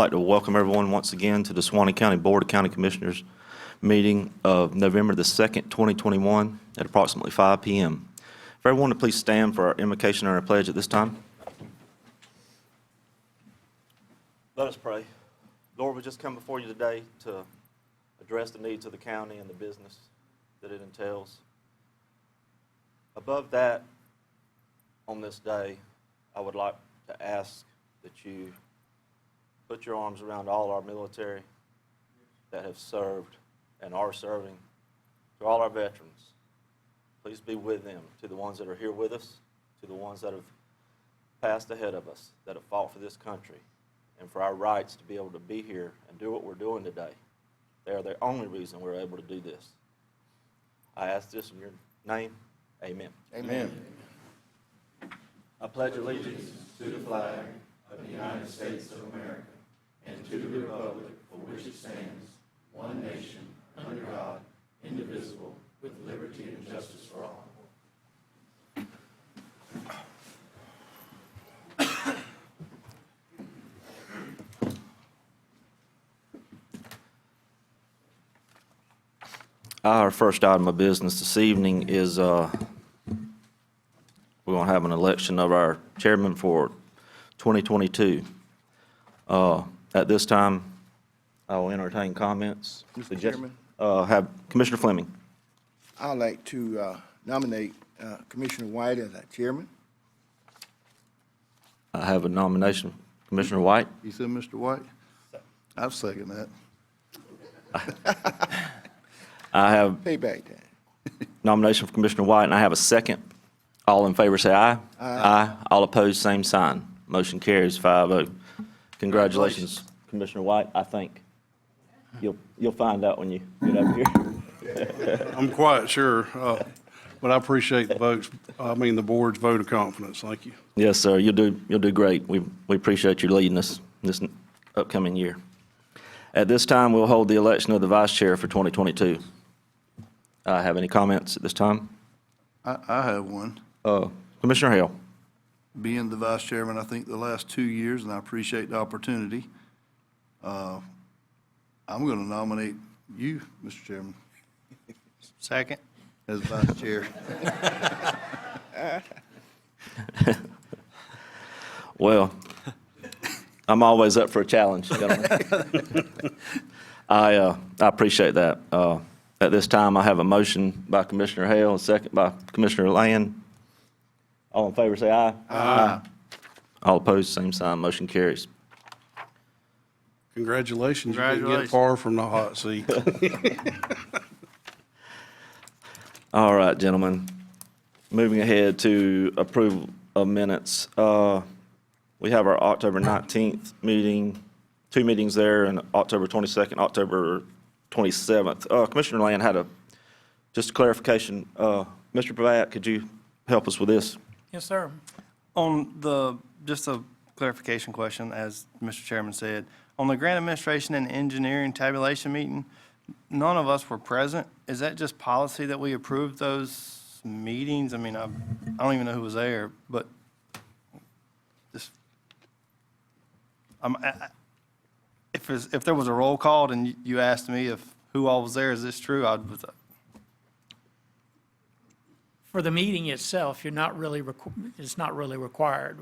like to welcome everyone once again to the Suwannee County Board of County Commissioners meeting of November the 2nd, 2021 at approximately 5 p.m. If everyone would please stand for our invocation and our pledge at this time. Let us pray. Lord, we just come before you today to address the needs of the county and the business that it entails. Above that, on this day, I would like to ask that you put your arms around all our military that have served and are serving, to all our veterans. Please be with them, to the ones that are here with us, to the ones that have passed ahead of us, that have fought for this country, and for our rights to be able to be here and do what we're doing today. They are the only reason we're able to do this. I ask this in your name. Amen. Amen. I pledge allegiance to the flag of the United States of America and to the republic for which it stands, one nation, under God, indivisible, with liberty and justice for all. Our first item of business this evening is we're going to have an election of our chairman for 2022. At this time, I will entertain comments. Mr. Chairman? Have Commissioner Fleming. I'd like to nominate Commissioner White as our chairman. I have a nomination. Commissioner White. You said Mr. White? I'll second that. I have Payback time. nomination for Commissioner White, and I have a second. All in favor say aye. Aye. All opposed, same sign. Motion carries 5-0. Congratulations, Commissioner White. I think you'll find out when you get up here. I'm quite sure, but I appreciate the the board's vote of confidence. Thank you. Yes, sir. You'll do great. We appreciate you leading us this upcoming year. At this time, we'll hold the election of the vice chair for 2022. Have any comments at this time? I have one. Commissioner Hale. Being the vice chairman, I think the last 2 years, and I appreciate the opportunity, I'm going to nominate you, Mr. Chairman, Second. as vice chair. Well, I'm always up for a challenge, gentlemen. I appreciate that. At this time, I have a motion by Commissioner Hale, a second by Commissioner Land. All in favor, say aye. Aye. All opposed, same sign. Motion carries. Congratulations. You didn't get Congratulations. far from the hot seat. All right, gentlemen. Moving ahead to approval of minutes. We have our October 19th meeting, 2 meetings there, and October 22nd, October 27th. Commissioner Land had just a clarification. Mr. Pratt, could you help us with this? Yes, sir. Just a clarification question, as Mr. Chairman said, on the grant administration and engineering tabulation meeting, none of us were present. Is that just policy that we approved those meetings? I mean, I don't even know who was there, but just, if there was a roll call and you asked me if who all was there, is this true? For the meeting itself, it's not really required.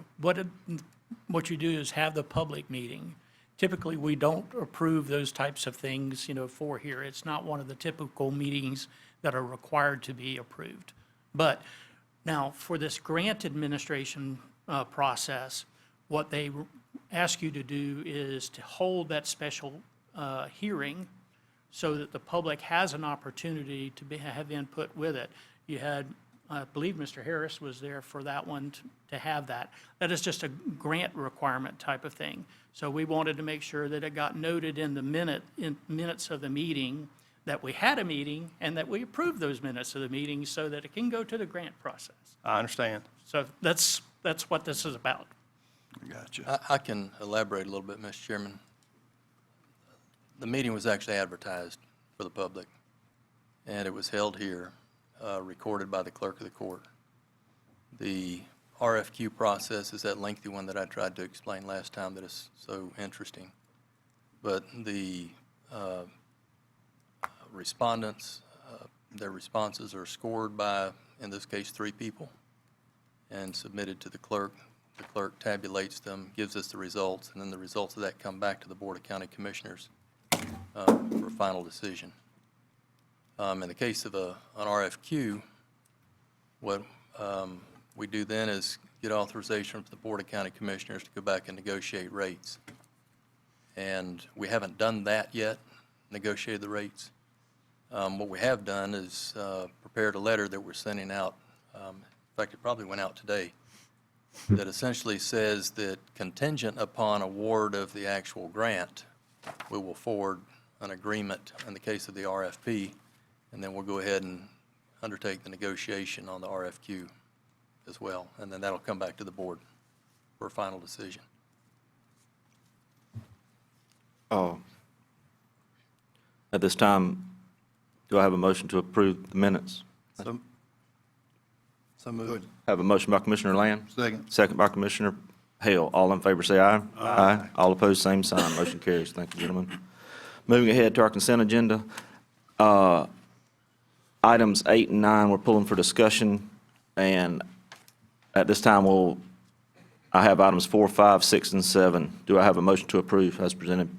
What you do is have the public meeting. Typically, we don't approve those types of things, for here. It's not one of the typical meetings that are required to be approved. But now, for this grant administration process, what they ask you to do is to hold that special hearing so that the public has an opportunity to have input with it. You had, I believe Mr. Harris was there for that one to have that. That is just a grant requirement type of thing. So we wanted to make sure that it got noted in the minutes of the meeting that we had a meeting and that we approved those minutes of the meeting so that it can go to the grant process. I understand. So that's what this is about. Gotcha. I can elaborate a little bit, Mr. Chairman. The meeting was actually advertised for the public, and it was held here, recorded by the clerk of the court. The RFQ process is that lengthy one that I tried to explain last time that is so interesting. but the respondents, their responses are scored by, in this case, 3 people, and submitted to the clerk. The clerk tabulates them, gives us the results, and then the results of that come back to the Board of County Commissioners for a final decision. In the case of an RFQ, what we do then is get authorization from the Board of County Commissioners to go back and negotiate rates. And we haven't done that yet, negotiated the rates. What we have done is prepared a letter that we're sending out. In fact, it probably went out today, that essentially says that contingent upon award of the actual grant, we will forward an agreement in the case of the RFP, and then we'll go ahead and undertake the negotiation on the RFQ as well, and then that'll come back to the board for a final decision. At this time, do I have a motion to approve the minutes? So moved. Have a motion by Commissioner Land. Second. Second by Commissioner Hale. All in favor, say aye. Aye. All opposed, same sign. Motion carries. Thank you, gentlemen. Moving ahead to our consent agenda. Items 8 and 9 we're pulling for discussion, and at this time, I have items 4, 5, 6, and 7. Do I have a motion to approve as presented?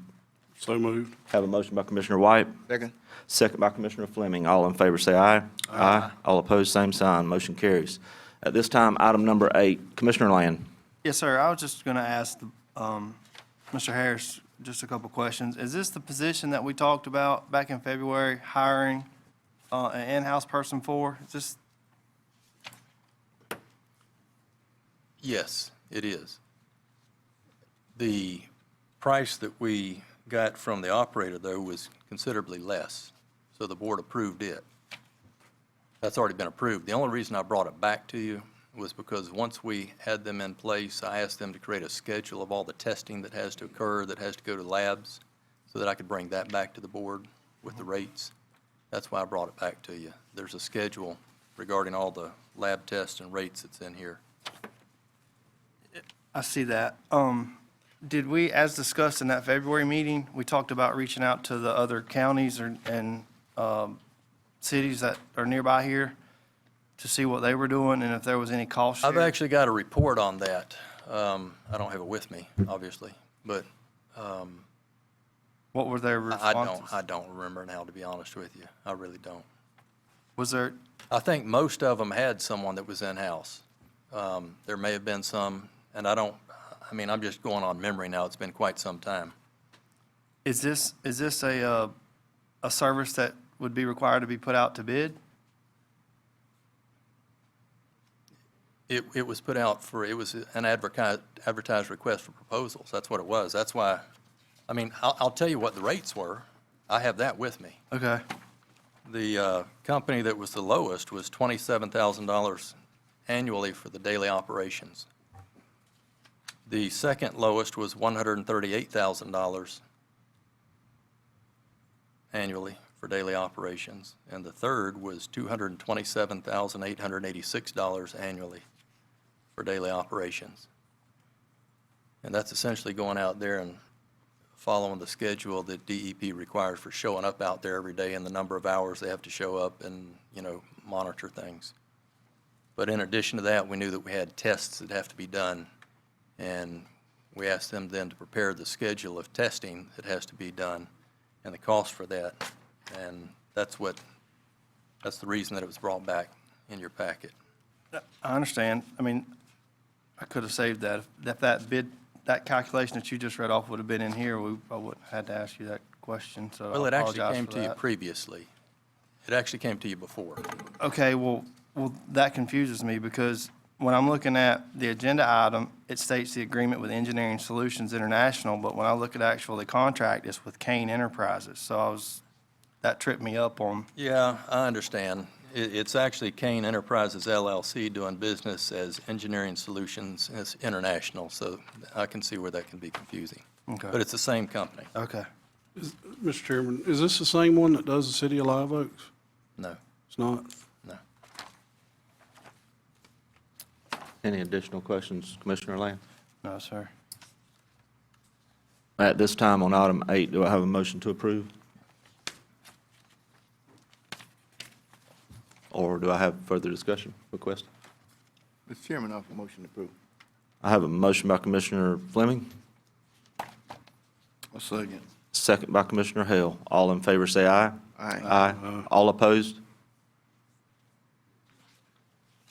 So moved. Have a motion by Commissioner White. Second. Second by Commissioner Fleming. All in favor, say aye. Aye. All opposed, same sign. Motion carries. At this time, item number 8, Commissioner Land. Yes, sir. I was just going to ask Mr. Harris just a couple questions. Is this the position that we talked about back in February, hiring an in-house person for? Is this? Yes, it is. The price that we got from the operator, though, was considerably less, so the board approved it. That's already been approved. The only reason I brought it back to you was because once we had them in place, I asked them to create a schedule of all the testing that has to occur, that has to go to labs, so that I could bring that back to the board with the rates. That's why I brought it back to you. There's a schedule regarding all the lab tests and rates that's in here. I see that. Did we, as discussed in that February meeting, we talked about reaching out to the other counties and cities that are nearby here to see what they were doing and if there was any cost share? I've actually got a report on that. I don't have it with me, obviously, but What were their responses? I don't remember now, to be honest with you. I really don't. Was there, I think most of them had someone that was in-house. There may have been some, and I'm just going on memory now. It's been quite some time. is this a service that would be required to be put out to bid? It was put out it was an advertised request for proposals. That's what it was. That's why, I'll tell you what the rates were. I have that with me. Okay. The company that was the lowest was $27,000 annually for the daily operations. The second lowest was $138,000 annually for daily operations, and the third was $227,886 annually for daily operations. And that's essentially going out there and following the schedule that DEP requires for showing up out there every day and the number of hours they have to show up and, monitor things. But in addition to that, we knew that we had tests that have to be done, and we asked them then to prepare the schedule of testing that has to be done and the cost for that. And that's the reason that it was brought back in your packet. I understand. I could have saved that. If that bid, that calculation that you just read off would have been in here, I wouldn't have had to ask you that question, so Well, I it actually apologize came for to you that. previously. It actually came to you before. Okay, well, that confuses me because when I'm looking at the agenda item, it states the agreement with Engineering Solutions International, but when I look at the contract, it's with Kane Enterprises. So that tripped me up on, Yeah, I understand. It's actually Kane Enterprises LLC doing business as Engineering Solutions International, so I can see where that can be confusing. Okay. But it's the same company. okay. Mr. Chairman, is this the same one that does the city of Live Oaks? No, It's not? no. Any additional questions, Commissioner Land? No, sir. At this time, on item 8, do I have a motion to approve? Or do I have further discussion request? Mr. Chairman, I offer a motion to approve. I have a motion by Commissioner Fleming, A second. second by Commissioner Hale. All in favor say aye. Aye. Aye. All opposed?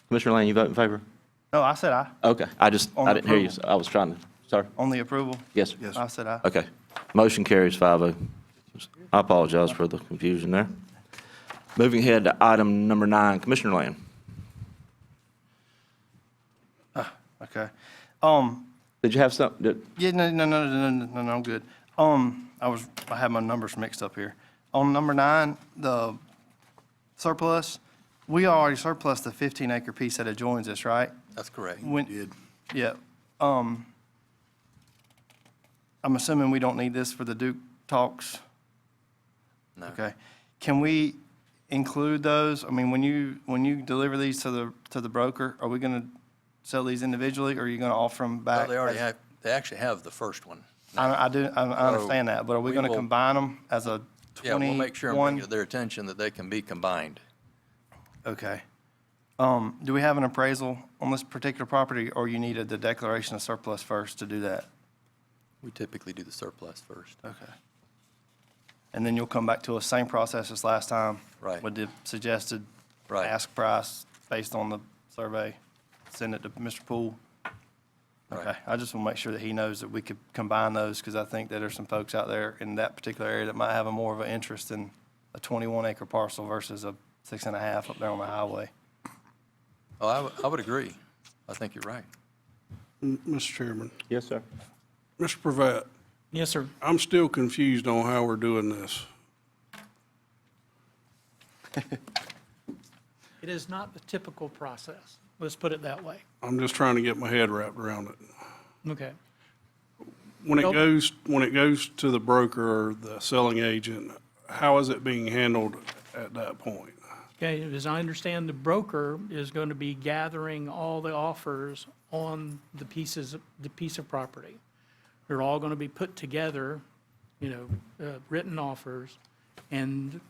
Commissioner Lane, you vote in favor? No, I said aye. Okay, I didn't hear you. approval. So I was trying to, sorry. On the approval? Yes, sir. Yes, I said aye. Okay. Motion carries 5-0. I apologize for the confusion there. Moving ahead to item number 9, Commissioner Land. Okay. Did you have something? Yeah, no, I'm good. I had my numbers mixed up here. On number 9, the surplus, we already surplus the 15-acre piece that adjoins us, right? That's correct. When, Did. yeah. I'm assuming we don't need this for the Duke talks? No. Okay. Can we include those? I mean, when you deliver these to the broker, are we going to sell these individually, or are you going to offer them Well, back? they already have, they actually have the first one. I understand that, but are we we going to will- combine them as a 21? Yeah, we'll make sure and bring it to their attention that they can be combined. Okay. Do we have an appraisal on this particular property, or you needed the declaration of surplus first to do that? We typically do the surplus first. Okay. And then you'll come back to us, same process as last time? Right. With the suggested Right. ask price based on the survey? Send it to Mr. Poole? Right. Okay, I just want to make sure that he knows that we could combine those, because I think that there's some folks out there in that particular area that might have a more of an interest in a 21-acre parcel versus a 6.5 up there on the highway. Oh, I would agree. I think you're right. Mr. Chairman. Yes, sir. Mr. Pravat, Yes, sir. I'm still confused on how we're doing this. It is not the typical process. Let's put it that way. I'm just trying to get my head wrapped around it. Okay. When it Nope. goes to the broker or the selling agent, how is it being handled at that point? Okay, as I understand, the broker is going to be gathering all the offers on the piece of property. They're all going to be put together, written offers, and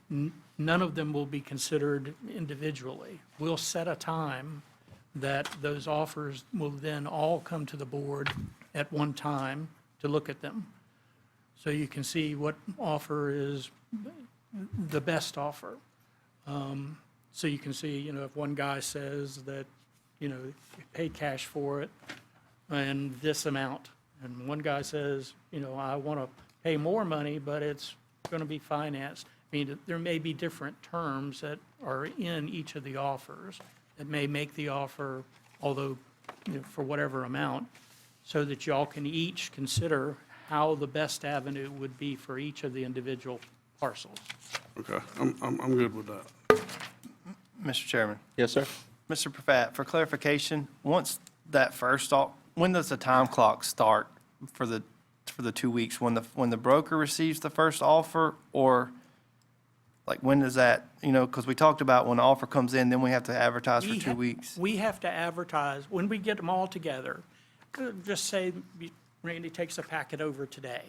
none of them will be considered individually. We'll set a time that those offers will then all come to the board at one time to look at them. So you can see what offer is the best offer. So you can see, if one guy says that, you pay cash for it and this amount, and one guy says, I want to pay more money, but it's going to be financed. I mean, there may be different terms that are in each of the offers that may make the offer, although, for whatever amount, so that y'all can each consider how the best avenue would be for each of the individual parcels. Okay, I'm good with that. Mr. Chairman. Yes, sir. Mr. Pravat, for clarification, once that first, when does the time clock start for the 2 weeks? When the broker receives the first offer, or like when does that, because we talked about when the offer comes in, then we have to advertise for 2 weeks. We have to advertise, when we get them all together, just say Randy takes a packet over today.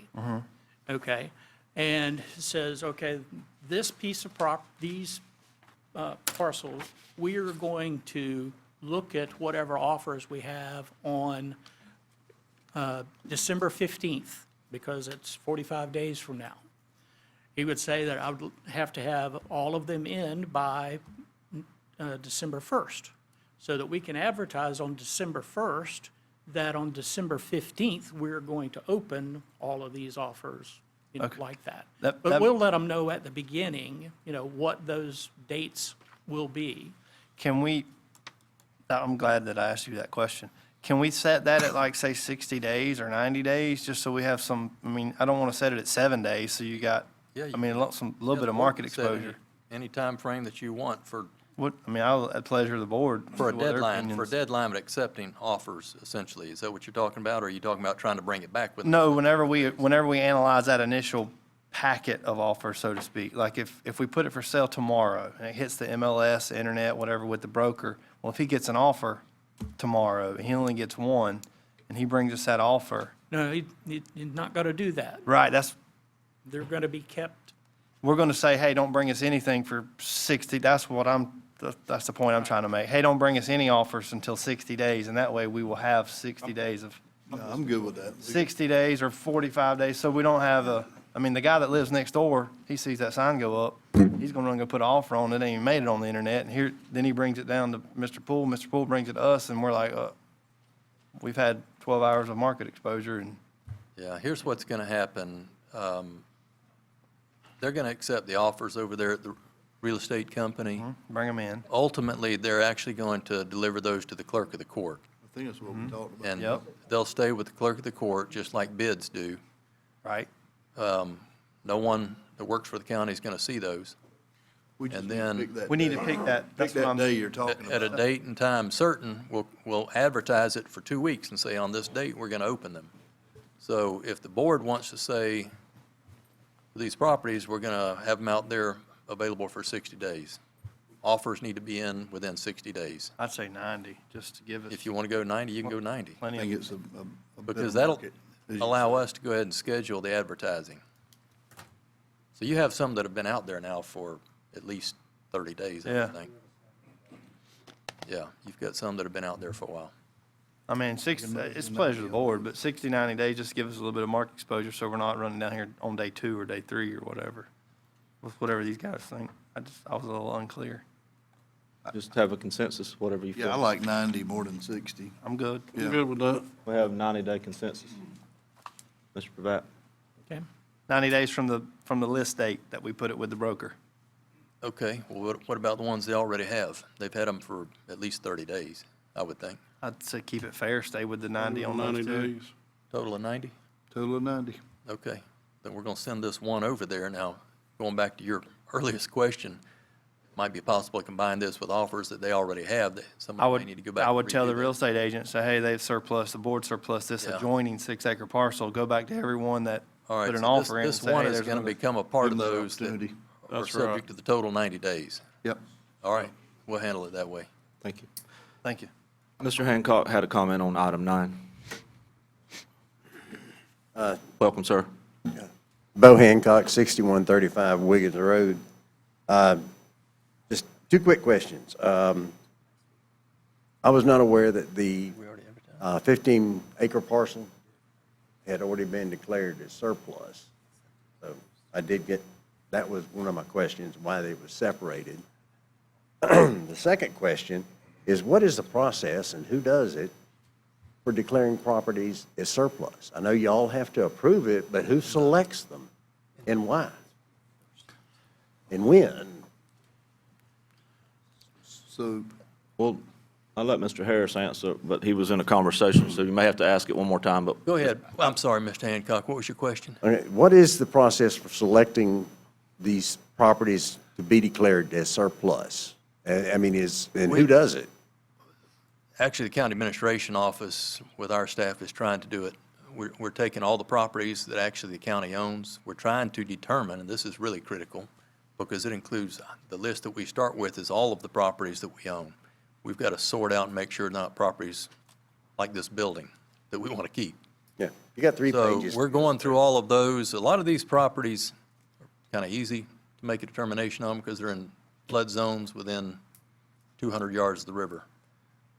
Okay, and says, okay, this piece of these parcels, we are going to look at whatever offers we have on December 15th, because it's 45 days from now. He would say that I would have to have all of them in by December 1st, so that we can advertise on December 1st that on December 15th, we're going to open all of these offers, Okay. like that. That- But that- we'll let them know at the beginning, what those dates will be. Can we, I'm glad that I asked you that question. Can we set that at like, say, 60 days or 90 days, just so we have some, I don't want to set it at 7 days, so you got, Yeah, you- a little Yeah, bit the of board market can set exposure. Any time frame that you want for I'll, at pleasure of the board. For a what their deadline, opinions. of accepting offers, essentially. Is that what you're talking about, or are you talking about trying to bring it back with? No, whenever we analyze that initial packet of offers, so to speak, like if we put it for sale tomorrow, and it hits the MLS, the internet, whatever, with the broker, well, if he gets an offer tomorrow, and he only gets one, and he brings us that offer, No, he's not going to do that. Right, They're going to be kept. we're going to say, hey, don't bring us anything for 60, that's the point I'm trying to make. Hey, don't bring us any offers until 60 days, and that way we will have 60 days of, No, I'm good with that. 60 days or 45 days, so we don't have the guy that lives next door, he sees that sign go up, he's going to run and go put an offer on it, ain't even made it on the internet, and then he brings it down to Mr. Poole brings it to us, and we're like, we've had 12 hours of market exposure, and Yeah, here's what's going to happen. They're going to accept the offers over there at the real estate company. bring them in. Ultimately, they're actually going to deliver those to the clerk of the court. I think that's what we talked about. And Yep. they'll stay with the clerk of the court, just like bids do. Right. No one that works for the county is going to see those. We just and need to then- pick that We need day. to pick that, Pick that's what that I'm, day you're talking about. At a date and time certain, we'll advertise it for 2 weeks and say, on this date, we're going to open them. So if the board wants to say, these properties, we're going to have them out there available for 60 days. Offers need to be in within 60 days. I'd say 90, just to give us If you want to go 90, you can go 90. I plenty think of, it's a better Because that'll market, as you allow said. us to go ahead and schedule the advertising. So you have some that have been out there now for at least 30 days, I Yeah. would think. Yeah, you've got some that have been out there for a while. I mean, it's pleasure of the board, but 60, 90 days, just give us a little bit of market exposure, so we're not running down here on day 2 or day 3 or whatever, with whatever these guys think. I was a little unclear. Just have a consensus, whatever you feel. Yeah, I like 90 more than 60. I'm good. You Yeah. good with that? We have 90-day consensus. Mr. Pravat? Okay. 90 days from the list date that we put it with the broker. Okay, well, what about the ones they already have? They've had them for at least 30 days, I would think. I'd say keep it fair, stay with the 90 on 90 those two. days. Total of 90? Total of 90. Okay, then we're going to send this one over there. Now, going back to your earliest question, might be possible to combine this with offers that they already have, that I somebody would, may need to go back I and would tell the redo that. real estate agent, say, hey, they've surplus, the board surplus this Yeah. adjoining 6-acre parcel, go back to everyone that All right, put an so offer in and this say, one hey, is there's going to another. become a part Give of them that those that opportunity. are That's right. subject to the total 90 days. Yep. All right, we'll handle it that way. Thank you. Thank you. Mr. Hancock had a comment on item 9. Welcome, sir. Bo Hancock, 6135 Wiggins Road. Just 2 quick questions. I was not aware that the 15-acre parcel had already been declared as surplus. So I did get, that was one of my questions, why they was separated. The second question is, what is the process and who does it for declaring properties as surplus? I know you all have to approve it, but who selects them and why? And when? So, Well, I'll let Mr. Harris answer, but he was in a conversation, so you may have to ask it one more time, but. Go ahead. I'm sorry, Mr. Hancock, what was your question? Okay, what is the process for selecting these properties to be declared as surplus? I mean, and who does it? Actually, the county administration office with our staff is trying to do it. We're taking all the properties that actually the county owns. We're trying to determine, and this is really critical, because it includes, the list that we start with is all of the properties that we own. We've got to sort out and make sure not properties like this building that we want to keep. Yeah, you got 3 So pages. we're going through all of those. A lot of these properties are kind of easy to make a determination on because they're in flood zones within 200 yards of the river.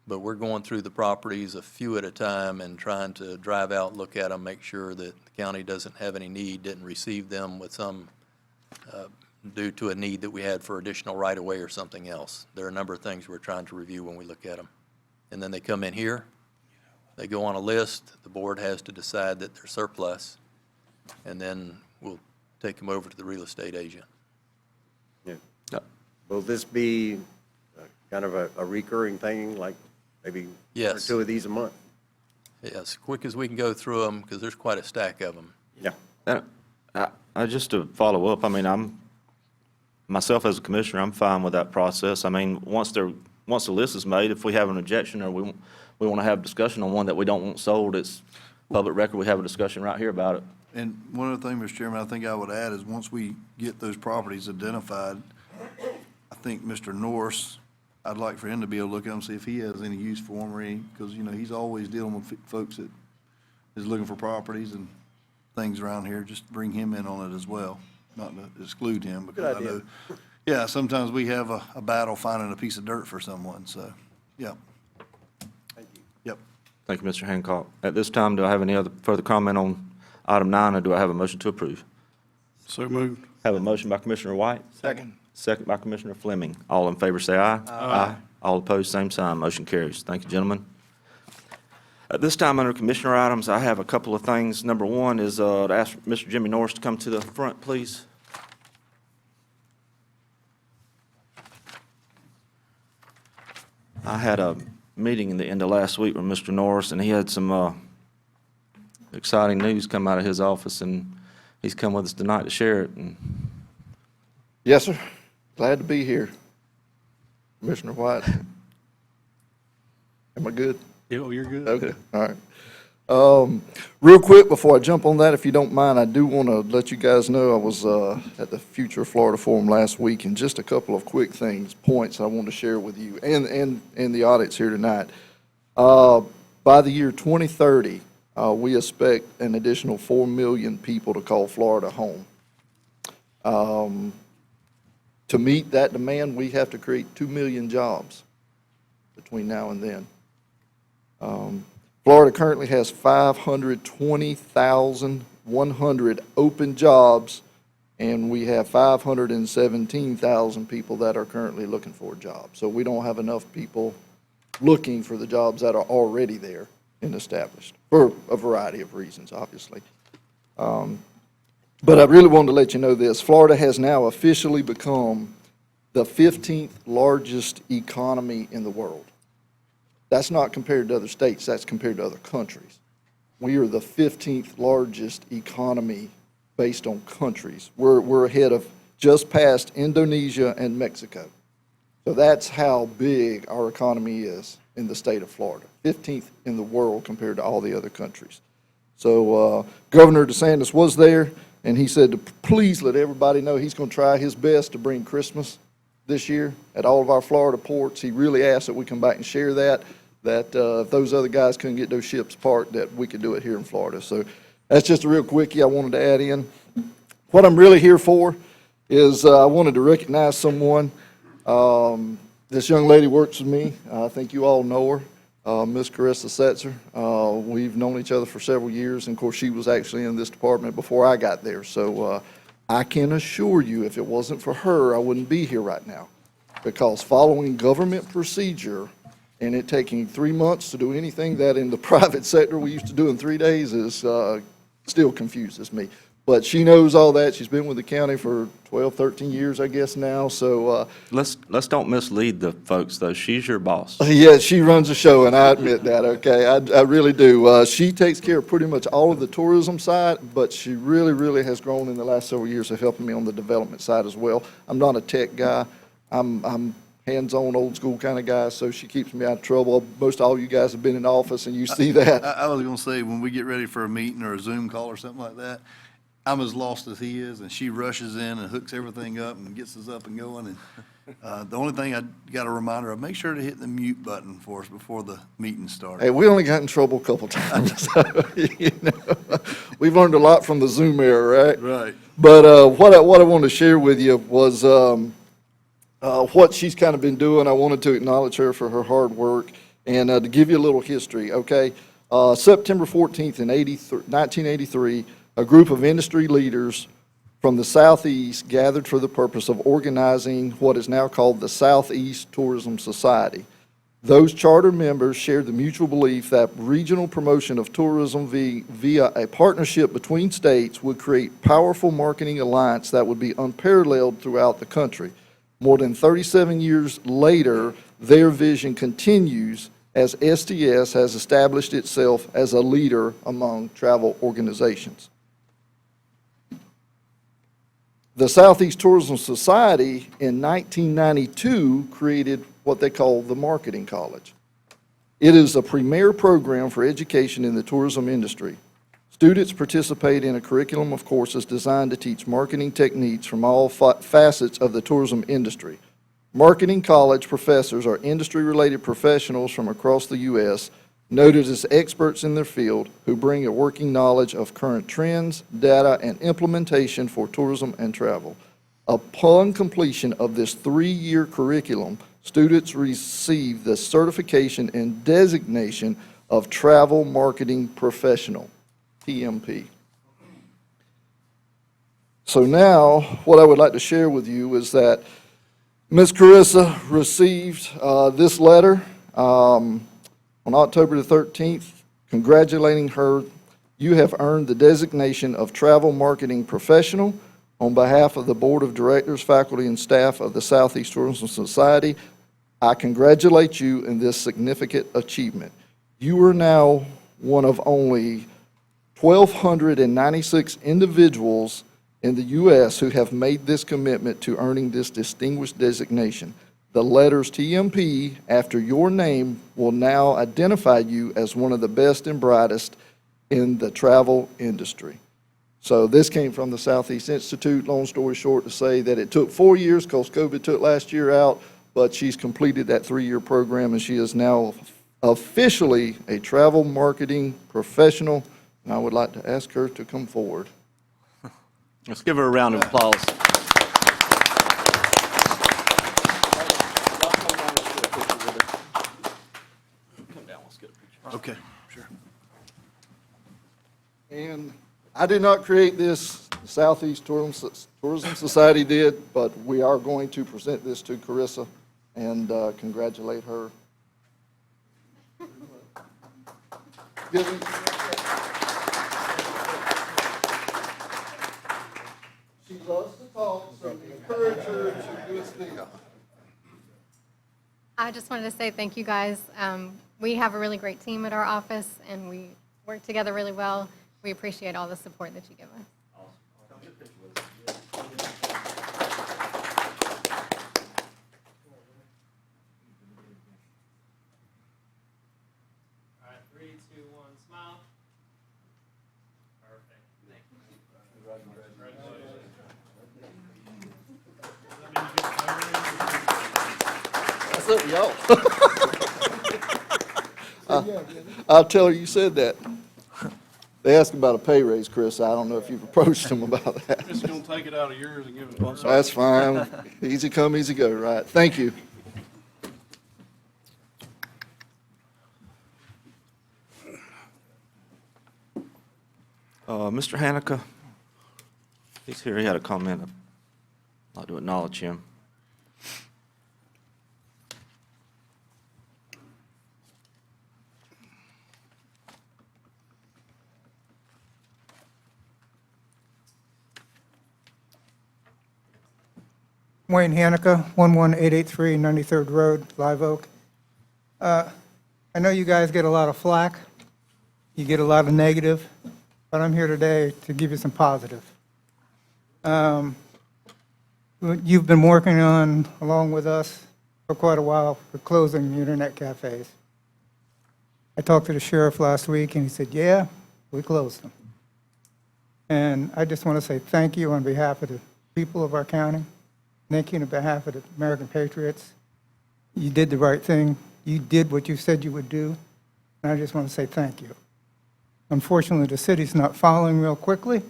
But we're going through the properties a few at a time and trying to drive out, look at them, make sure that the county doesn't have any need, didn't receive them with some, due to a need that we had for additional right-of-way or something else. There are a number of things we're trying to review when we look at them. And then they come in here, they go on a list, the board has to decide that they're surplus, and then we'll take them over to the real estate agent. Yeah. Will this be kind of a recurring thing, like maybe 1 or Yes. 2 of these a month? As quick as we can go through them, because there's quite a stack of them. Yeah. And just to follow up, I mean, myself as a commissioner, I'm fine with that process. I mean, once the list is made, if we have an objection or we want to have discussion on one that we don't want sold, it's public record, we have a discussion right here about it. and one other thing, Mr. Chairman, I think I would add is, once we get those properties identified, I think Mr. Norris, I'd like for him to be able to look at them, see if he has any use for them or any, because, you know, he's always dealing with folks that is looking for properties and things around here, just bring him in on it as well, not to exclude him, because I know, yeah, sometimes we have a battle finding a piece of dirt for someone, so, yeah. Thank you. Yep. Thank you, Mr. Hancock. At this time, do I have any other further comment on item 9, or do I have a motion to approve? So moved. Have a motion by Commissioner White. Second. Second by Commissioner Fleming. All in favor, say aye. Aye. All opposed, same sign. Motion carries. Thank you, gentlemen. At this time, under Commissioner items, I have a couple of things. Number one is to ask Mr. Jimmy Norris to come to the front, please. I had a meeting in the end of last week with Mr. Norris, and he had some exciting news come out of his office, and he's come with us tonight to share it. And Yes, sir. Glad to be here. Commissioner White. Am I good? Yeah, well, you're good. Okay, all right. Real quick, before I jump on that, if you don't mind, I do want to let you guys know I was at the Future Florida Forum last week, and just a couple of quick points I want to share with you and the audience here tonight. By the year 2030, we expect an additional 4 million people to call Florida home. To meet that demand, we have to create 2 million jobs between now and then. Florida currently has 520,100 open jobs, and we have 517,000 people that are currently looking for a job. So we don't have enough people looking for the jobs that are already there and established, for a variety of reasons, obviously. But I really wanted to let you know this. Florida has now officially become the 15th largest economy in the world. That's not compared to other states, that's compared to other countries. We are the 15th largest economy based on countries. We're ahead of just past Indonesia and Mexico. So that's how big our economy is in the state of Florida, 15th in the world compared to all the other countries. So Governor DeSantis was there, and he said to please let everybody know he's going to try his best to bring Christmas this year at all of our Florida ports. He really asked that we come back and share that if those other guys couldn't get those ships parked, that we could do it here in Florida. So that's just a real quickie I wanted to add in. What I'm really here for is I wanted to recognize someone. This young lady works with me. I think you all know her, Miss Carissa Setzer. We've known each other for several years, and of course she was actually in this department before I got there. So I can assure you, if it wasn't for her, I wouldn't be here right now, because following government procedure and it taking 3 months to do anything that in the private sector we used to do in 3 days is still confuses me. But she knows all that. She's been with the county for 12, 13 years, I guess now. So let's don't mislead the folks, though. She's your boss. yeah, she runs the show, and I admit that. Okay, I really do. She takes care of pretty much all of the tourism side, but she really, really has grown in the last several years of helping me on the development side as well. I'm not a tech guy. I'm hands-on, old-school kind of guy, so she keeps me out of trouble. Most all you guys have been in office, and you see that. I was going to say, when we get ready for a meeting or a Zoom call or something like that, I'm as lost as he is, and she rushes in and hooks everything up and gets us up and going. And the only thing I got a reminder of, make sure to hit the mute button for us before the meeting starts. Hey, we only got in trouble a couple times. So, we've learned a lot from the Zoom era, right? Right. But what I wanted to share with you was what she's kind of been doing. I wanted to acknowledge her for her hard work and to give you a little history, okay? September 14th in 1983, a group of industry leaders from the Southeast gathered for the purpose of organizing what is now called the Southeast Tourism Society. Those charter members shared the mutual belief that regional promotion of tourism via a partnership between states would create powerful marketing alliance that would be unparalleled throughout the country. More than 37 years later, their vision continues as STS has established itself as a leader among travel organizations. The Southeast Tourism Society in 1992 created what they call the Marketing College. It is a premier program for education in the tourism industry. Students participate in a curriculum of courses designed to teach marketing techniques from all facets of the tourism industry. Marketing College professors are industry-related professionals from across the U.S. noted as experts in their field who bring a working knowledge of current trends, data, and implementation for tourism and travel. Upon completion of this 3-year curriculum, students receive the certification and designation of Travel Marketing Professional, TMP. So now, what I would like to share with you is that Ms. Carissa received this letter on October the 13th, congratulating her. You have earned the designation of Travel Marketing Professional. On behalf of the Board of Directors, faculty, and staff of the Southeast Tourism Society, I congratulate you in this significant achievement. You are now one of only 1,296 individuals in the U.S. who have made this commitment to earning this distinguished designation. The letters TMP after your name will now identify you as one of the best and brightest in the travel industry. So this came from the Southeast Institute. Long story short, to say that it took 4 years because COVID took last year out, but she's completed that 3-year program and she is now officially a travel marketing professional. And I would like to ask her to come forward. Let's give her a round of applause. Come down, let's get a picture. Okay, sure. And I did not create this, Southeast Tourism Society did, but we are going to present this to Carissa and congratulate her. She loves to talk, so encourage her to do a speech. I just wanted to say thank you, guys. We have a really great team at our office, and we work together really well. We appreciate all the support that you give us. All right, 3, 2, 1, smile. Perfect. Thank That's up, y'all. I'll tell her you said that. They asked about a pay raise, Chris. I don't know if you've approached them about that. Just gonna take it out of yours and give it to us. That's fine. Easy come, easy go, right? Thank you. Mr. Hanukkah, he's here, he had a comment. I'd like to acknowledge him. Wayne Hanukkah, 11883 93rd Road, Live Oak. I know you guys get a lot of flack, you get a lot of negative, but I'm here today to give you some positive. You've been working on, along with us, for quite a while, for closing internet cafes. I talked to the sheriff last week, and he said, yeah, we closed them. And I just want to say thank you on behalf of the people of our county. Thank you on behalf of the American Patriots. You did the right thing. You did what you said you would do, and I just want to say thank you. Unfortunately, the city's not following real quickly,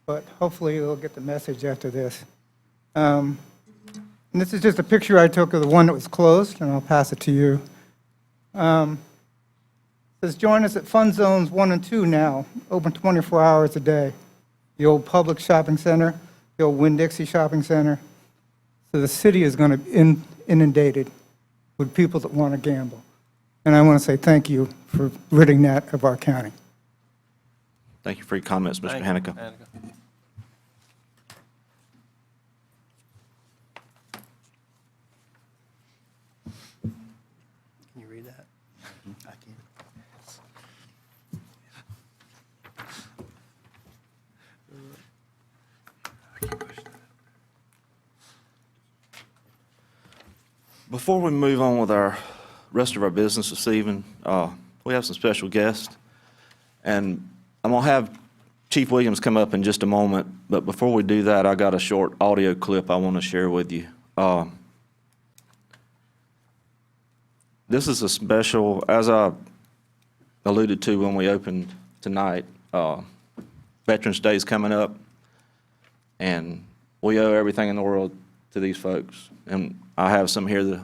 but hopefully they'll get the message after this. And this is just a picture I took of the one that was closed, and I'll pass it to you. It says, join us at Fun Zones 1 and 2 now, open 24 hours a day. The old Public Shopping Center, the old Winn-Dixie Shopping Center. So the city is going to be inundated with people that want to gamble. And I want to say thank you for ridding that of our county. Thank you for your comments, Mr. Hanukkah. Can you read that? I can. Before we move on with our rest of our business this evening, we have some special guests. And I'm going to have Chief Williams come up in just a moment, but before we do that, I got a short audio clip I want to share with you. This is a special, as I alluded to when we opened tonight, Veterans Day is coming up, and we owe everything in the world to these folks. And I have some here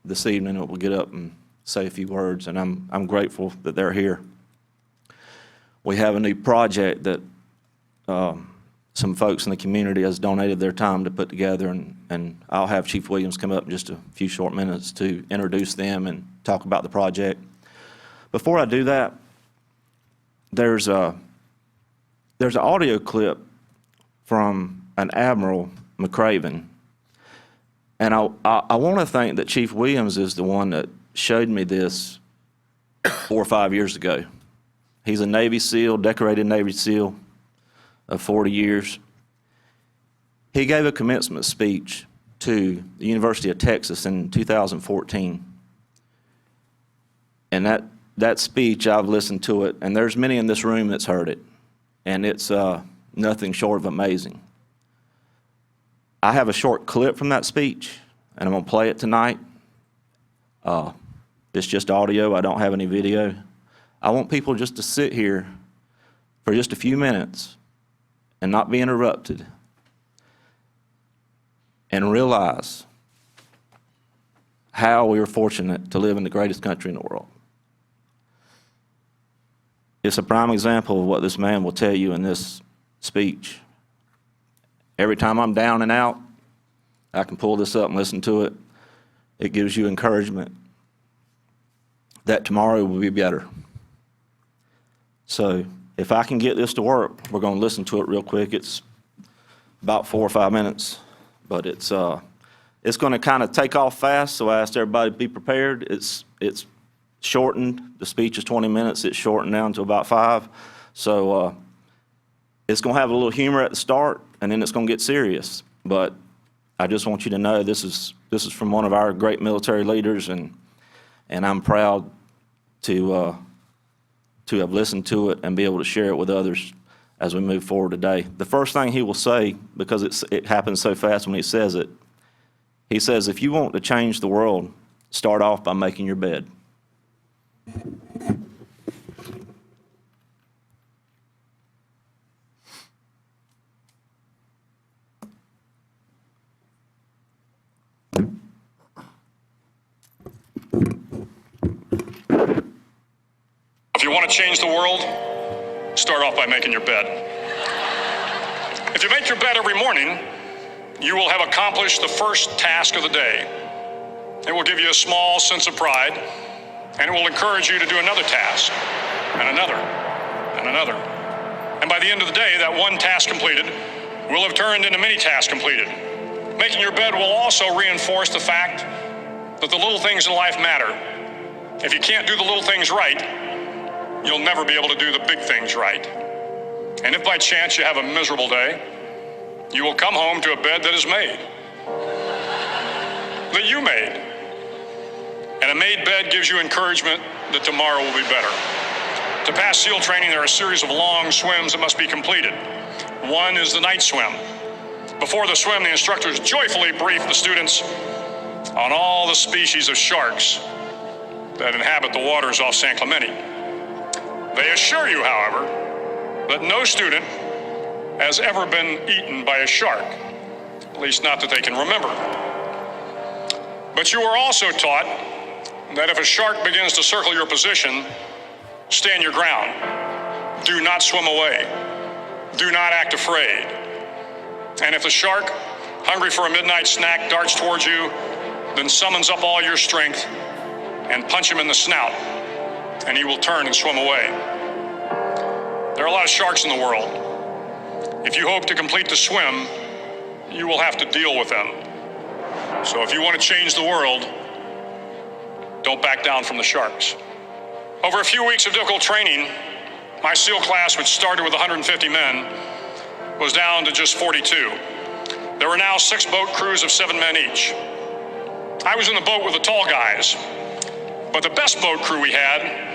this evening that will get up and say a few words, and I'm grateful that they're here. We have a new project that some folks in the community has donated their time to put together, and I'll have Chief Williams come up in just a few short minutes to introduce them and talk about the project. Before I do that, there's an audio clip from an Admiral McCraven, and I want to think that Chief Williams is the one that showed me this 4 or 5 years ago. He's a Navy SEAL, decorated Navy SEAL of 40 years. He gave a commencement speech to the University of Texas in 2014. And that speech, I've listened to it, and there's many in this room that's heard it, and it's nothing short of amazing. I have a short clip from that speech, and I'm going to play it tonight. It's just audio. I don't have any video. I want people just to sit here for just a few minutes and not be interrupted and realize how we are fortunate to live in the greatest country in the world. It's a prime example of what this man will tell you in this speech. Every time I'm down and out, I can pull this up and listen to it. It gives you encouragement that tomorrow will be better. So if I can get this to work, we're going to listen to it real quick. It's about 4 or 5 minutes, but it's going to kind of take off fast, so I asked everybody to be prepared. It's shortened. The speech is 20 minutes. It's shortened down to about 5. So it's going to have a little humor at the start, and then it's going to get serious. But I just want you to know this is from one of our great military leaders, and I'm proud to have listened to it and be able to share it with others as we move forward today. The first thing he will say, because it happens so fast when he says it, he says, if you want to change the world, start off by making your bed. If you want to change the world, start off by making your bed. If you make your bed every morning, you will have accomplished the first task of the day. It will give you a small sense of pride, and it will encourage you to do another task, and another, and another. And by the end of the day, that one task completed will have turned into many tasks completed. Making your bed will also reinforce the fact that the little things in life matter. If you can't do the little things right, you'll never be able to do the big things right. And if by chance you have a miserable day, you will come home to a bed that is made, that you made. And a made bed gives you encouragement that tomorrow will be better. To pass SEAL training, there are a series of long swims that must be completed. One is the night swim. Before the swim, the instructors joyfully brief the students on all the species of sharks that inhabit the waters off San Clemente. They assure you, however, that no student has ever been eaten by a shark, at least not that they can remember. But you are also taught that if a shark begins to circle your position, stand your ground. Do not swim away. Do not act afraid. And if the shark, hungry for a midnight snack, darts towards you, then summons up all your strength and punch him in the snout, and he will turn and swim away. There are a lot of sharks in the world. If you hope to complete the swim, you will have to deal with them. So if you want to change the world, don't back down from the sharks. Over a few weeks of difficult training, my SEAL class, which started with 150 men, was down to just 42. There were now 6 boat crews of 7 men each. I was in the boat with the tall guys, but the best boat crew we had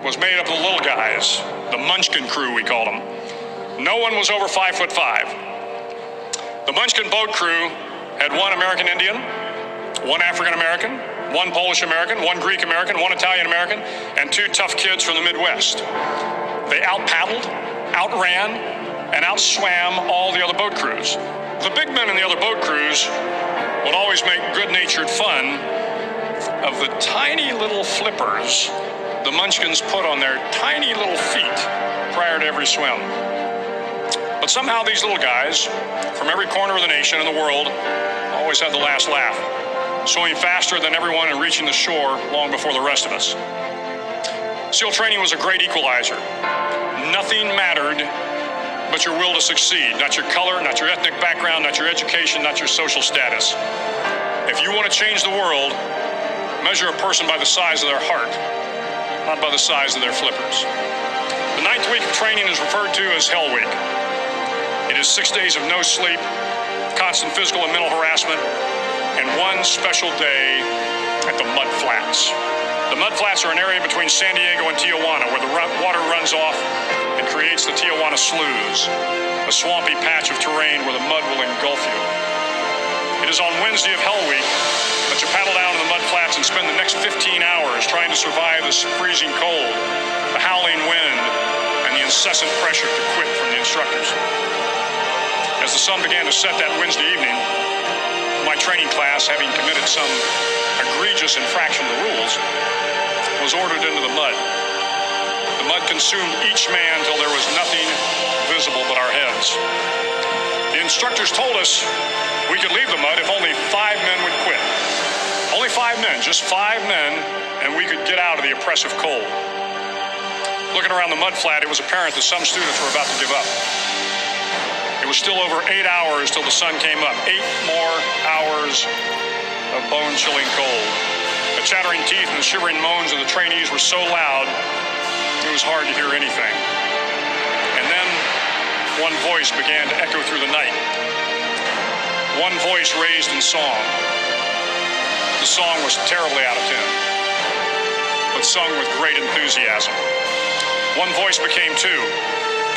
was made up of the little guys, the Munchkin crew, we called them. No one was over 5'5". The Munchkin boat crew had 1 American Indian, 1 African American, 1 one Polish American, one Greek American, one Italian American, and 2 tough kids from the Midwest. They out-paddled, outran, and outswam all the other boat crews. The big men in the other boat crews would always make good-natured fun of the tiny little flippers the Munchkins put on their tiny little feet prior to every swim. But somehow these little guys from every corner of the nation and the world always had the last laugh, swimming faster than everyone and reaching the shore long before the rest of us. SEAL training was a great equalizer. Nothing mattered but your will to succeed, not your color, not your ethnic background, not your education, not your social status. If you want to change the world, measure a person by the size of their heart, not by the size of their flippers. The 9th week of training is referred to as Hell Week. It is 6 days of no sleep, constant physical and mental harassment, and one special day at the Mud Flats. The Mud Flats are an area between San Diego and Tijuana where the water runs off and creates the Tijuana Sloughs, a swampy patch of terrain where the mud will engulf you. It is on Wednesday of Hell Week that you paddle down to the Mud Flats and spend the next 15 hours trying to survive the freezing cold, the howling wind, and the incessant pressure to quit from the instructors. As the sun began to set that Wednesday evening, my training class, having committed some egregious infraction of the rules, was ordered into the mud. The mud consumed each man till there was nothing visible but our heads. The instructors told us we could leave the mud if only 5 men would quit. Only 5 men, just 5 men, and we could get out of the oppressive cold. Looking around the mud flat, it was apparent that some students were about to give up. It was still over 8 hours till the sun came up. 8 more hours of bone-chilling cold. The chattering teeth and the shivering moans of the trainees were so loud, it was hard to hear anything. And then one voice began to echo through the night. One voice raised in song. The song was terribly out of tune, but sung with great enthusiasm. One voice became 2,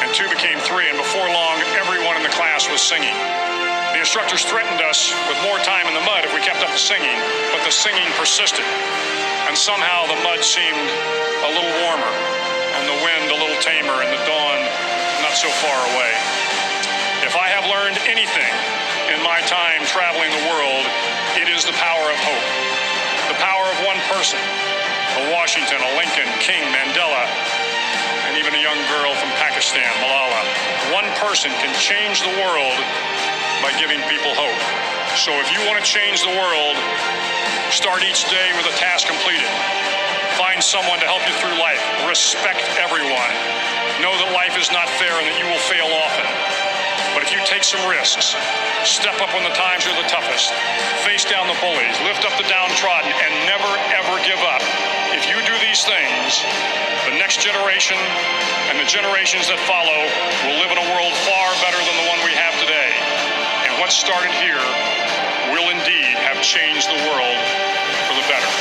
and 2 became 3, and before long, everyone in the class was singing. The instructors threatened us with more time in the mud if we kept up the singing, but the singing persisted, and somehow the mud seemed a little warmer, and the wind a little tamer, and the dawn not so far away. If I have learned anything in my time traveling the world, it is the power of hope. The power of one person, a Washington, a Lincoln, King, Mandela, and even a young girl from Pakistan, Malala. One person can change the world by giving people hope. So if you want to change the world, start each day with a task completed. Find someone to help you through life. Respect everyone. Know that life is not fair and that you will fail often. But if you take some risks, step up when the times are the toughest, face down the bullies, lift up the downtrodden, and never, ever give up. If you do these things, the next generation and the generations that follow will live in a world far better than the one we have today. And what started here will indeed have changed the world for the better.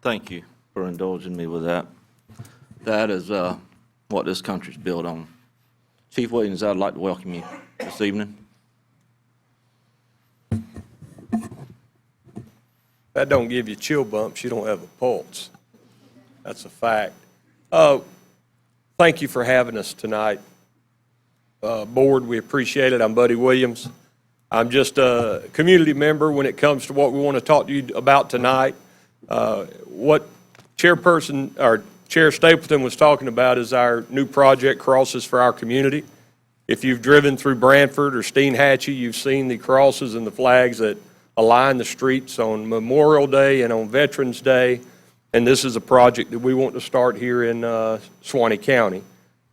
Thank you for indulging me with that. That is what this country's built on. Chief Williams, I'd like to welcome you this evening. That don't give you chill bumps, you don't have a pulse. That's a fact. Thank you for having us tonight. Board, we appreciate it. I'm Buddy Williams. I'm just a community member when it comes to what we want to talk to you about tonight. What Chairperson, or Chair Stapleton was talking about is our new project, Crosses for Our Community. If you've driven through Branford or Steinhatchee, you've seen the crosses and the flags that align the streets on Memorial Day and on Veterans Day. And this is a project that we want to start here in Suwannee County.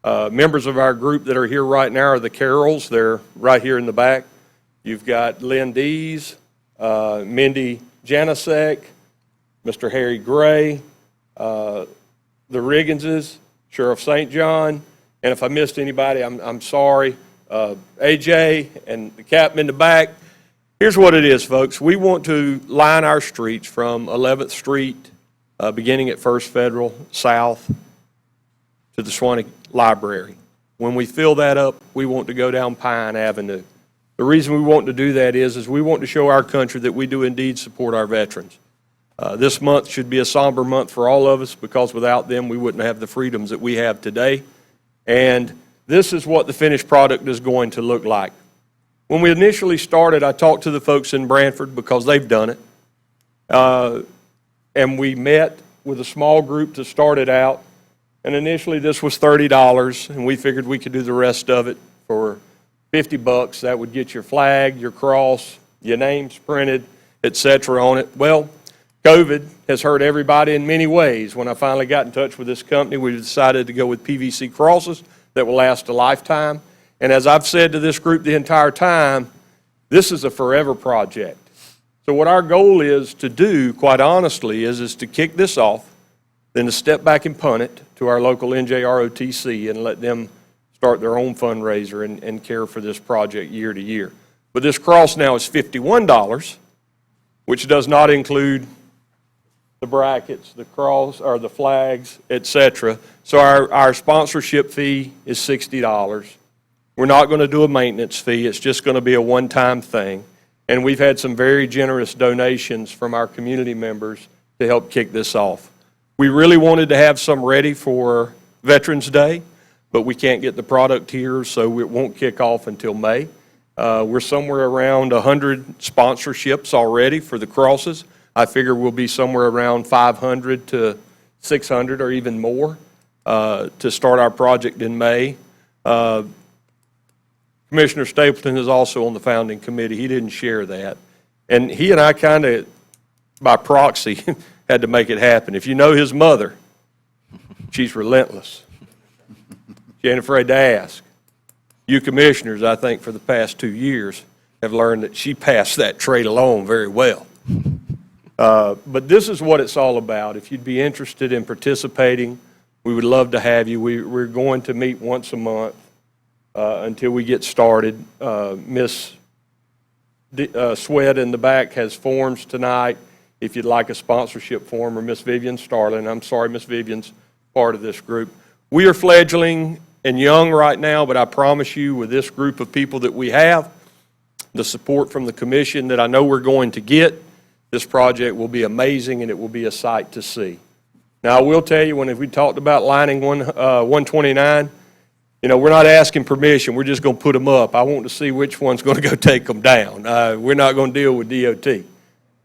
Members of our group that are here right now are the Carrolls. They're right here in the back. You've got Lynn Dees, Mindy Janasek, Mr. Harry Gray, the Rigginses, Sheriff St. John, and if I missed anybody, I'm sorry. AJ and the captain in the back. Here's what it is, folks. We want to line our streets from 11th Street, beginning at First Federal, south to the Suwannee Library. When we fill that up, we want to go down Pine Avenue. The reason we want to do that is we want to show our country that we do indeed support our veterans. This month should be a somber month for all of us because without them, we wouldn't have the freedoms that we have today. And this is what the finished product is going to look like. When we initially started, I talked to the folks in Branford because they've done it. And we met with a small group to start it out. And initially this was $30, and we figured we could do the rest of it for $50. That would get your flag, your cross, your names printed, etc. on it. Well, COVID has hurt everybody in many ways. When I finally got in touch with this company, we decided to go with PVC crosses that will last a lifetime. And as I've said to this group the entire time, this is a forever project. So what our goal is to do, quite honestly, is to kick this off, then to step back and punt it to our local NJROTC and let them start their own fundraiser and care for this project year to year. But this cross now is $51, which does not include the brackets, the cross, or the flags, etc. So our sponsorship fee is $60. We're not going to do a maintenance fee. It's just going to be a one-time thing. And we've had some very generous donations from our community members to help kick this off. We really wanted to have some ready for Veterans Day, but we can't get the product here, so it won't kick off until May. We're somewhere around 100 sponsorships already for the crosses. I figure we'll be somewhere around 500 to 600 or even more to start our project in May. Commissioner Stapleton is also on the founding committee. He didn't share that. And he and I kind of, by proxy, had to make it happen. If you know his mother, she's relentless. She ain't afraid to ask. You commissioners, I think, for the past 2 years, have learned that she passed that trait along very well. But this is what it's all about. If you'd be interested in participating, we would love to have you. We're going to meet once a month until we get started. Miss Sweat in the back has forms tonight if you'd like a sponsorship form, or Miss Vivian Starlin. I'm sorry, Miss Vivian's part of this group. We are fledgling and young right now, but I promise you with this group of people that we have, the support from the commission that I know we're going to get, this project will be amazing and it will be a sight to see. Now, I will tell you, when we talked about lining 129, you know, we're not asking permission. We're just going to put them up. I want to see which one's going to go take them down. We're not going to deal with DOT.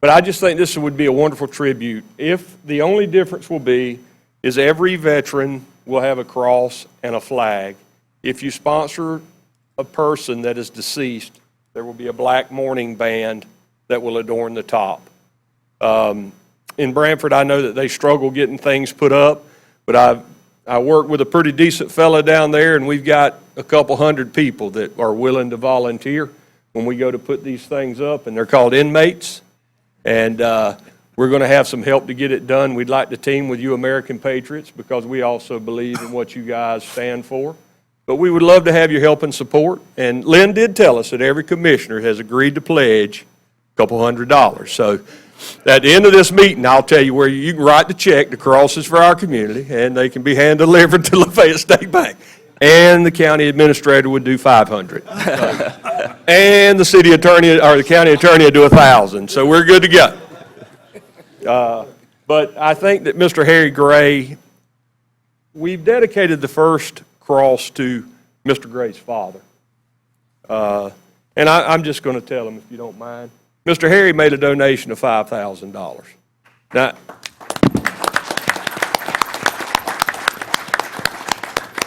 But I just think this would be a wonderful tribute. If the only difference will be is every veteran will have a cross and a flag. If you sponsor a person that is deceased, there will be a black mourning band that will adorn the top. In Branford, I know that they struggle getting things put up, but I work with a pretty decent fella down there, and we've got a couple hundred people that are willing to volunteer when we go to put these things up, and they're called inmates. And we're going to have some help to get it done. We'd like to team with you American Patriots because we also believe in what you guys stand for. But we would love to have your help and support. And Lynn did tell us that every commissioner has agreed to pledge a couple $100. So at the end of this meeting, I'll tell you where you can write the check. The crosses for our community, and they can be hand-delivered to Lafayette State Bank. And the county administrator would do 500. And the city attorney, or the county attorney would do 1,000. So we're good to go. But I think that Mr. Harry Gray, we've dedicated the first cross to Mr. Gray's father. And I'm just going to tell him, if you don't mind. Mr. Harry made a donation of $5,000. Now,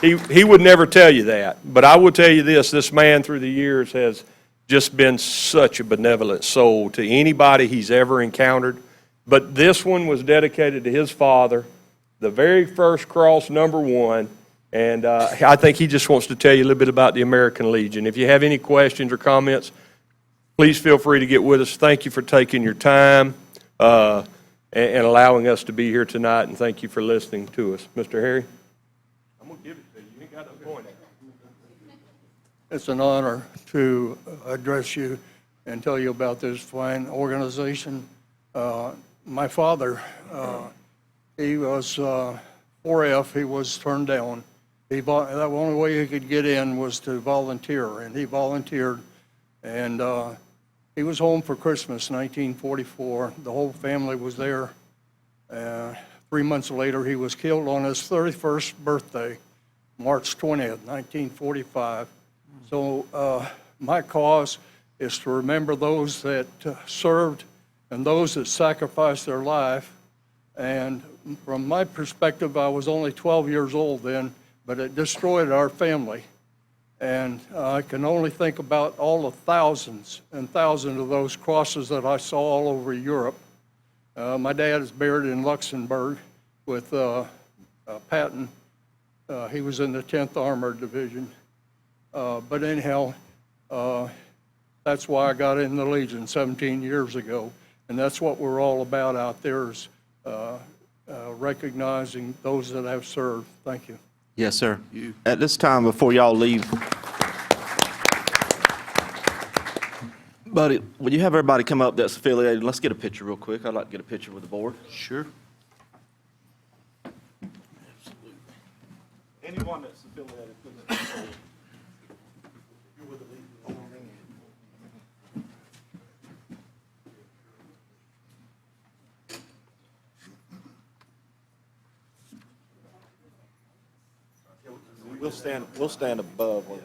he would never tell you that, but I will tell you this man through the years has just been such a benevolent soul to anybody he's ever encountered. But this one was dedicated to his father, the very first cross, #1, and I think he just wants to tell you a little bit about the American Legion. If you have any questions or comments, please feel free to get with us. Thank you for taking your time and allowing us to be here tonight, and thank you for listening to us. Mr. Harry? I'm going to give it to you. You ain't got no point. It's an honor to address you and tell you about this fine organization. My father, he was 4F. He was turned down. The only way he could get in was to volunteer, and he volunteered And he was home for Christmas, 1944. The whole family was there. 3 months later, he was killed on his 31st birthday, March 20th, 1945. So my cause is to remember those that served and those that sacrificed their life. And from my perspective, I was only 12 years old then, but it destroyed our family. And I can only think about all the thousands and thousands of those crosses that I saw all over Europe. My dad is buried in Luxembourg with Patton. He was in the 10th Armored Division. But anyhow, that's why I got in the Legion 17 years ago. And that's what we're all about out there is recognizing those that have served. Thank you. Yes, sir. At this time, before y'all leave, Buddy, would you have everybody come up that's affiliated? Let's get a picture real quick. I'd like to get a picture with the board. Sure. Anyone that's affiliated, please come forward. We'll stand above. Hold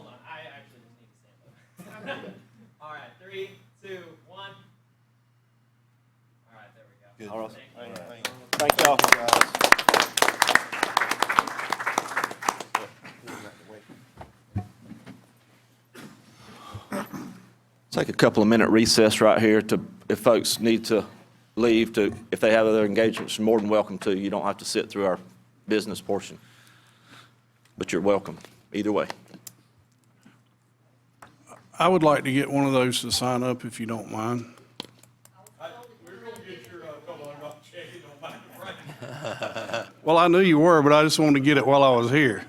on, I actually just need to stand up. All right, 3, 2, 1. All right, there we go. All right. Thank y'all. Take a couple of minute recess right here to, if folks need to leave, to, if they have other engagements, you're more than welcome to. You don't have to sit through our business portion, but you're welcome either way. I would like to get one of those to sign up if you don't mind. Well, I knew you were, but I just wanted to get it while I was here.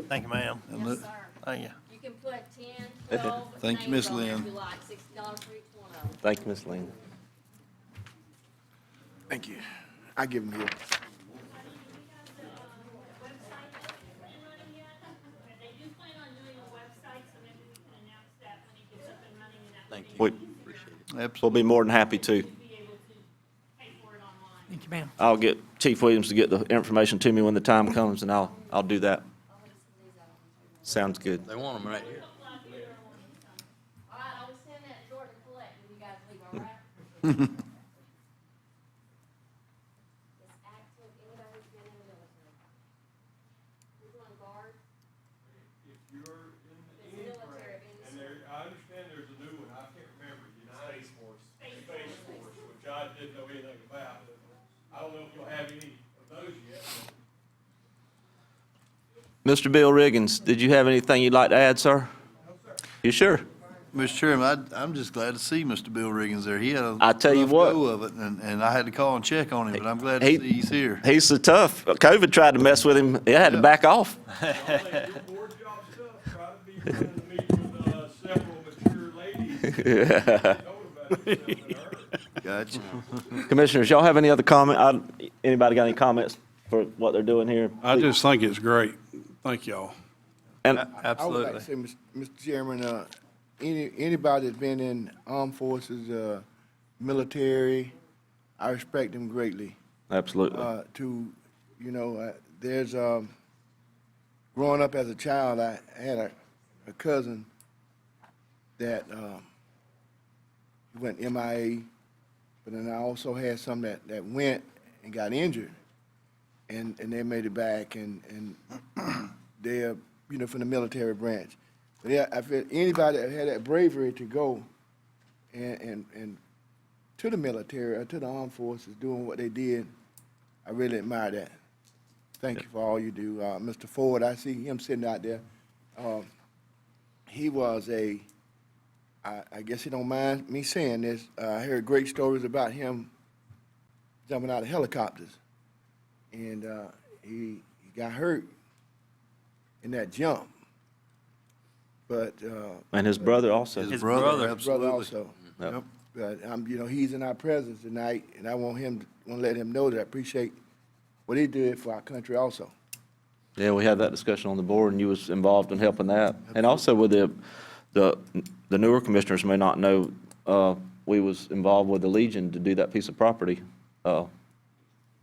Thank you, ma'am. Yes, sir. Thank you. You can put 10, 12 Thank you, names Miss on there if Lynn. you like, $60 for each one of them. Thank you, Ms. Lynn. Thank you. I give them here. Thank you. We- We'll be more than happy to. Thank you, ma'am. I'll get Chief Williams to get the information to me when the time comes, and I'll do that. Sounds good. They want them right here. All right, I'll just send that door to collect when you guys leave, all right? It's active, anybody who's been in the military. Who's on guard? If you're in It's military, and there, I understand there's a new one, I can't remember, Space Force, which I didn't know anything about. I don't know if you'll have any of those yet. Mr. Bill Riggins, did you have anything you'd like to add, sir? No, sir. You sure? Mr. Chairman, I'm just glad to see Mr. Bill Riggins there. He had a I tell you rough what. go of it, and I had to call and check on him, but I'm glad to see he's here. He's so tough. COVID tried to mess with him. He had to back off. Your board job stuff, try to be running the meeting with several mature ladies. Gotcha. Commissioners, y'all have any other comment? Anybody got any comments for what they're doing here? I just think it's great. Thank y'all. And I would like Absolutely. to say, Mr. Chairman, anybody that's been in armed forces, military, I respect them greatly. absolutely. There's, growing up as a child, I had a cousin that went MIA, but then I also had some that went and got injured, and they made it back, and they're, from the military branch. But yeah, I feel anybody that had that bravery to go and to the military or to the armed forces doing what they did, I really admire that. Thank you for all you do. Mr. Ford, I see him sitting out there. He was I guess he don't mind me saying this, I heard great stories about him jumping out of helicopters. And he got hurt in that jump. But, And his brother also. His brother, brother absolutely. also. Yep. But, he's in our presence tonight, and I want to let him know that I appreciate what he did for our country also. Yeah, we had that discussion on the board, and you was involved in helping that. And also with the newer commissioners may not know, we was involved with the Legion to do that piece of property,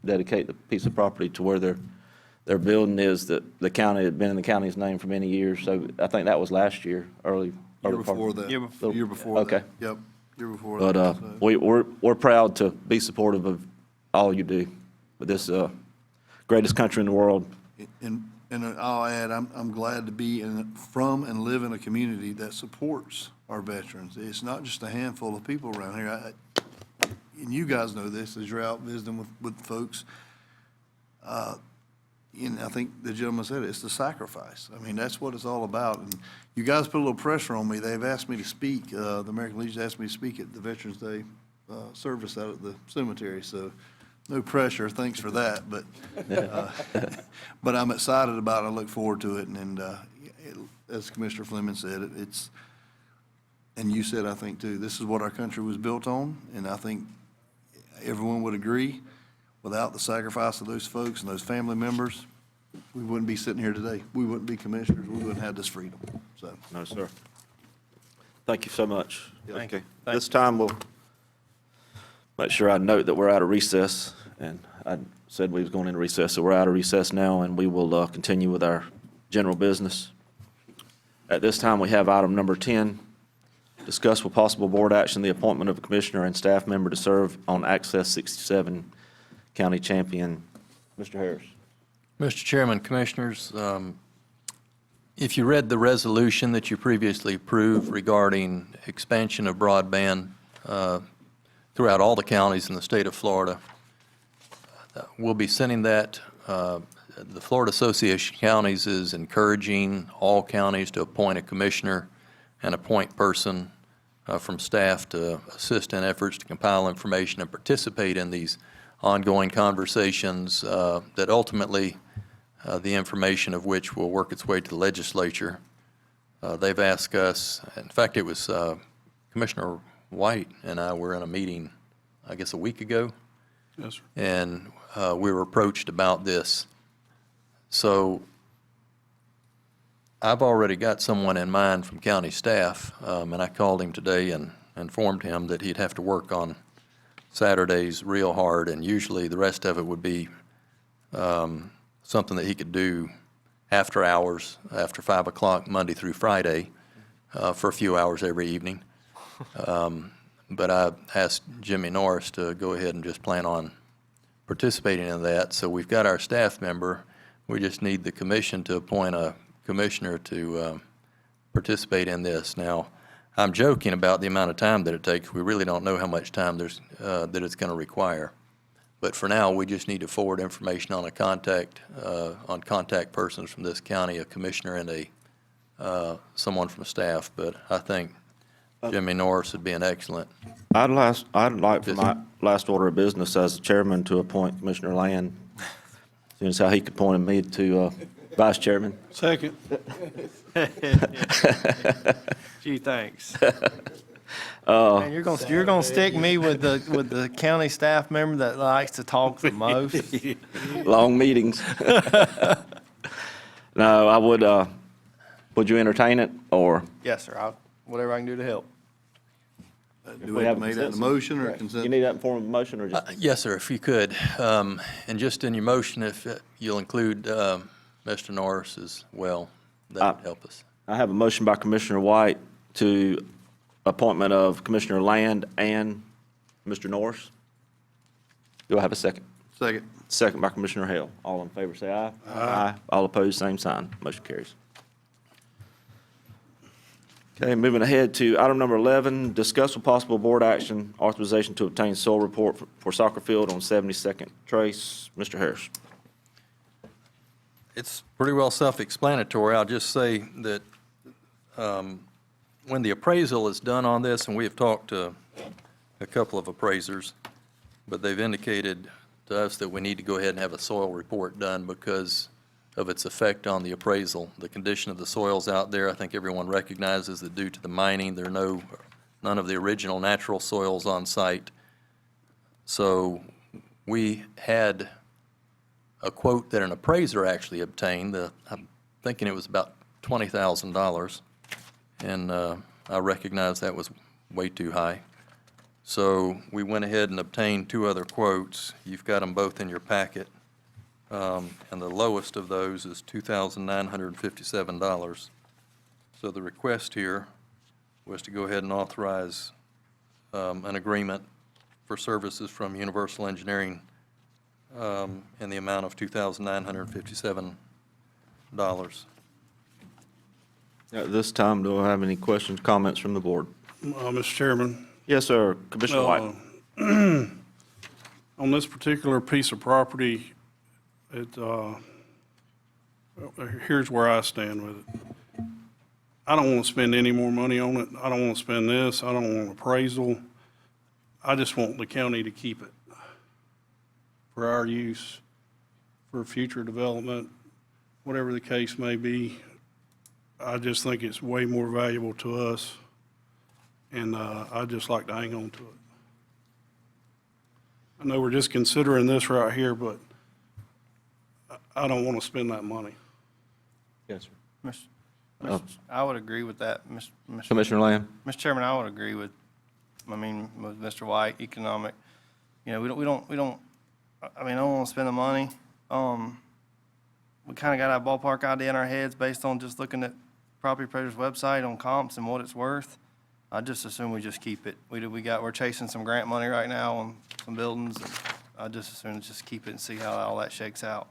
dedicate the piece of property to where their building is, that the county had been in the county's name for many years. So I think that was last year, early Year part. before that. Year before. Year before that. Okay. Yep, year before But that. so. we're proud to be supportive of all you do with this greatest country in the world. And I'll add, I'm glad to be from and live in a community that supports our veterans. It's not just a handful of people around here. And you guys know this as you're out visiting with folks. And I think the gentleman said it, it's the sacrifice. I mean, that's what it's all about. And you guys put a little pressure on me. They've asked me to speak, the American Legion asked me to speak at the Veterans Day service out at the cemetery. So no pressure, thanks for that. But I'm excited about it. I look forward to it. And as Commissioner Fleming said, and you said, I think too, this is what our country was built on. And I think everyone would agree. Without the sacrifice of those folks and those family members, we wouldn't be sitting here today. We wouldn't be commissioners. We wouldn't have this freedom. So, No, sir. Thank you so much. Thank Okay. you. This time, we'll make sure I note that we're out of recess, and I said we was going into recess, so we're out of recess now, and we will continue with our general business. At this time, we have item number 10, discuss with possible board action the appointment of a commissioner and staff member to serve on Access 67 County Champion. Mr. Harris. Mr. Chairman, Commissioners, if you read the resolution that you previously approved regarding expansion of broadband throughout all the counties in the state of Florida, we'll be sending that. The Florida Association of Counties is encouraging all counties to appoint a commissioner and appoint person from staff to assist in efforts to compile information and participate in these ongoing conversations that ultimately the information of which will work its way to the legislature. They've asked us, in fact, it was Commissioner White and I were in a meeting, I guess, a week ago. Yes, sir. And we were approached about this. So I've already got someone in mind from county staff, and I called him today and informed him that he'd have to work on Saturdays real hard, and usually the rest of it would be something that he could do after hours, after 5 o'clock, Monday through Friday, for a few hours every evening. But I asked Jimmy Norris to go ahead and just plan on participating in that. So we've got our staff member. We just need the commission to appoint a commissioner to participate in this. Now, I'm joking about the amount of time that it takes. We really don't know how much time that it's going to require. But for now, we just need to forward information on contact persons from this county, a commissioner and someone from staff. But I think Jimmy Norris would be an excellent. I'd like for my last order of business as chairman to appoint Commissioner Land, seeing as how he appointed me to vice chairman. Second. Gee, thanks. Man, you're gonna stick me with the county staff member that likes to talk the most. Long meetings. No, I would you entertain it, or? Yes, sir. Whatever I can do to help. do we have to make that in a motion or a consent? You need that in form of a motion, or just? Yes, sir, if you could. And just in your motion, if you'll include Mr. Norris as well, that would help us. I have a motion by Commissioner White to appointment of Commissioner Land and Mr. Norris. Do I have a second? Second. Second by Commissioner Hale. All in favor, say aye. Aye. All opposed, same sign. Motion carries. Okay, moving ahead to item number 11, discuss with possible board action authorization to obtain soil report for soccer field on 72nd Trace. Mr. Harris. It's pretty well self-explanatory. I'll just say that when the appraisal is done on this, and we have talked to a couple of appraisers, but they've indicated to us that we need to go ahead and have a soil report done because of its effect on the appraisal. The condition of the soils out there, I think everyone recognizes that due to the mining, there are none of the original natural soils on site. So we had a quote that an appraiser actually obtained. I'm thinking it was about $20,000, and I recognize that was way too high. So we went ahead and obtained two other quotes. You've got them both in your packet. And the lowest of those is $2,957. So the request here was to go ahead and authorize an agreement for services from Universal Engineering in the amount of $2,957. At this time, do I have any questions, comments from the board? Mr. Chairman? Yes, sir. Commissioner White. On this particular piece of property, here's where I stand with it. I don't want to spend any more money on it. I don't want to spend this. I don't want appraisal. I just want the county to keep it for our use, for future development, whatever the case may be. I just think it's way more valuable to us, and I'd just like to hang on to it. I know we're just considering this right here, but I don't want to spend that money. Yes, sir. I would agree with that, Mr. Commissioner Lamb? Mr. Chairman, I would agree with Mr. White, economic. We don't, I don't want to spend the money. We kind of got our ballpark idea in our heads based on just looking at property appraiser's website on comps and what it's worth. I just assume we just keep it. We're chasing some grant money right now on some buildings. I just assume just keep it and see how all that shakes out.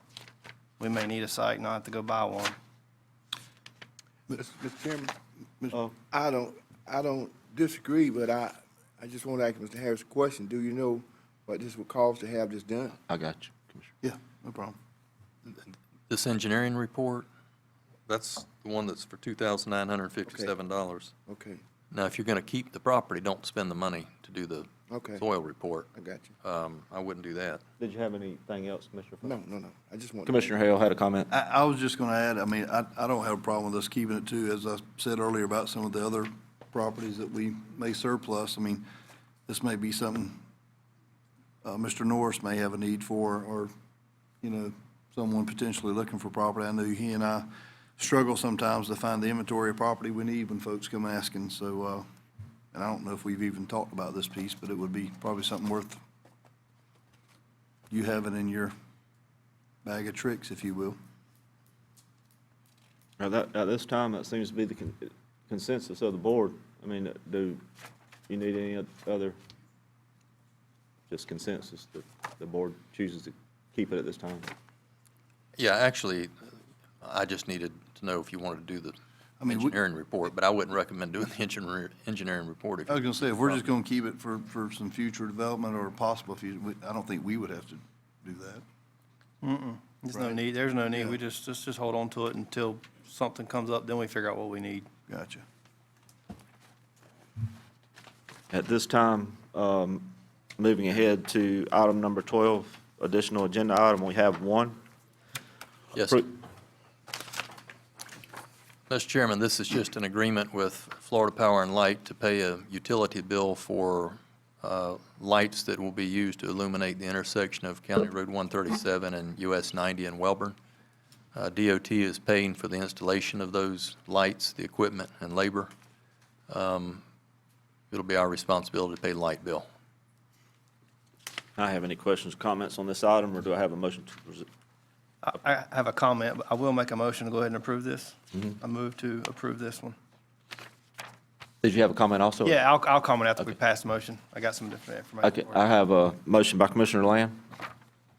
We may need a site and not have to go buy one. Mr. Chairman, I don't disagree, but I just want to ask Mr. Harris a question. Do you know what this would cost to have this done? I got you, Commissioner. Yeah, no problem. This engineering report, that's the one that's for $2,957. Okay, Now, if you're going to keep the property, don't spend the money to do the okay, soil report. I got you. I wouldn't do that. Did you have anything else, Commissioner? No, I just want. Commissioner Hale had a comment. I was just going to add, I don't have a problem with us keeping it too, as I said earlier about some of the other properties that we may surplus. This may be something Mr. Norris may have a need for, or, someone potentially looking for property. I know he and I struggle sometimes to find the inventory of property we need when folks come asking, so, and I don't know if we've even talked about this piece, but it would be probably something worth you having in your bag of tricks, if you will. Now, at this time, that seems to be the consensus of the board. Do you need any other, just consensus that the board chooses to keep it at this time? Yeah, actually, I just needed to know if you wanted to do the engineering report, but I wouldn't recommend doing the engineering report. I was going to say, if we're just going to keep it for some future development or possible future, I don't think we would have to do that. There's no need. There's no need. We just hold on to it until something comes up, then we figure out what we need. Gotcha. At this time, moving ahead to item number 12, additional agenda item, we have one. Yes. Mr. Chairman, this is just an agreement with Florida Power and Light to pay a utility bill for lights that will be used to illuminate the intersection of County Road 137 and US 90 in Welborn. DOT is paying for the installation of those lights, the equipment, and labor. It'll be our responsibility to pay the light bill. I have any questions, comments on this item, or do I have a motion to present? I have a comment, but I will make a motion to go ahead and approve this. I move to approve this one. Did you have a comment also? Yeah, I'll comment after we pass the motion. I got some different information. Okay, I have a motion by Commissioner Lamb,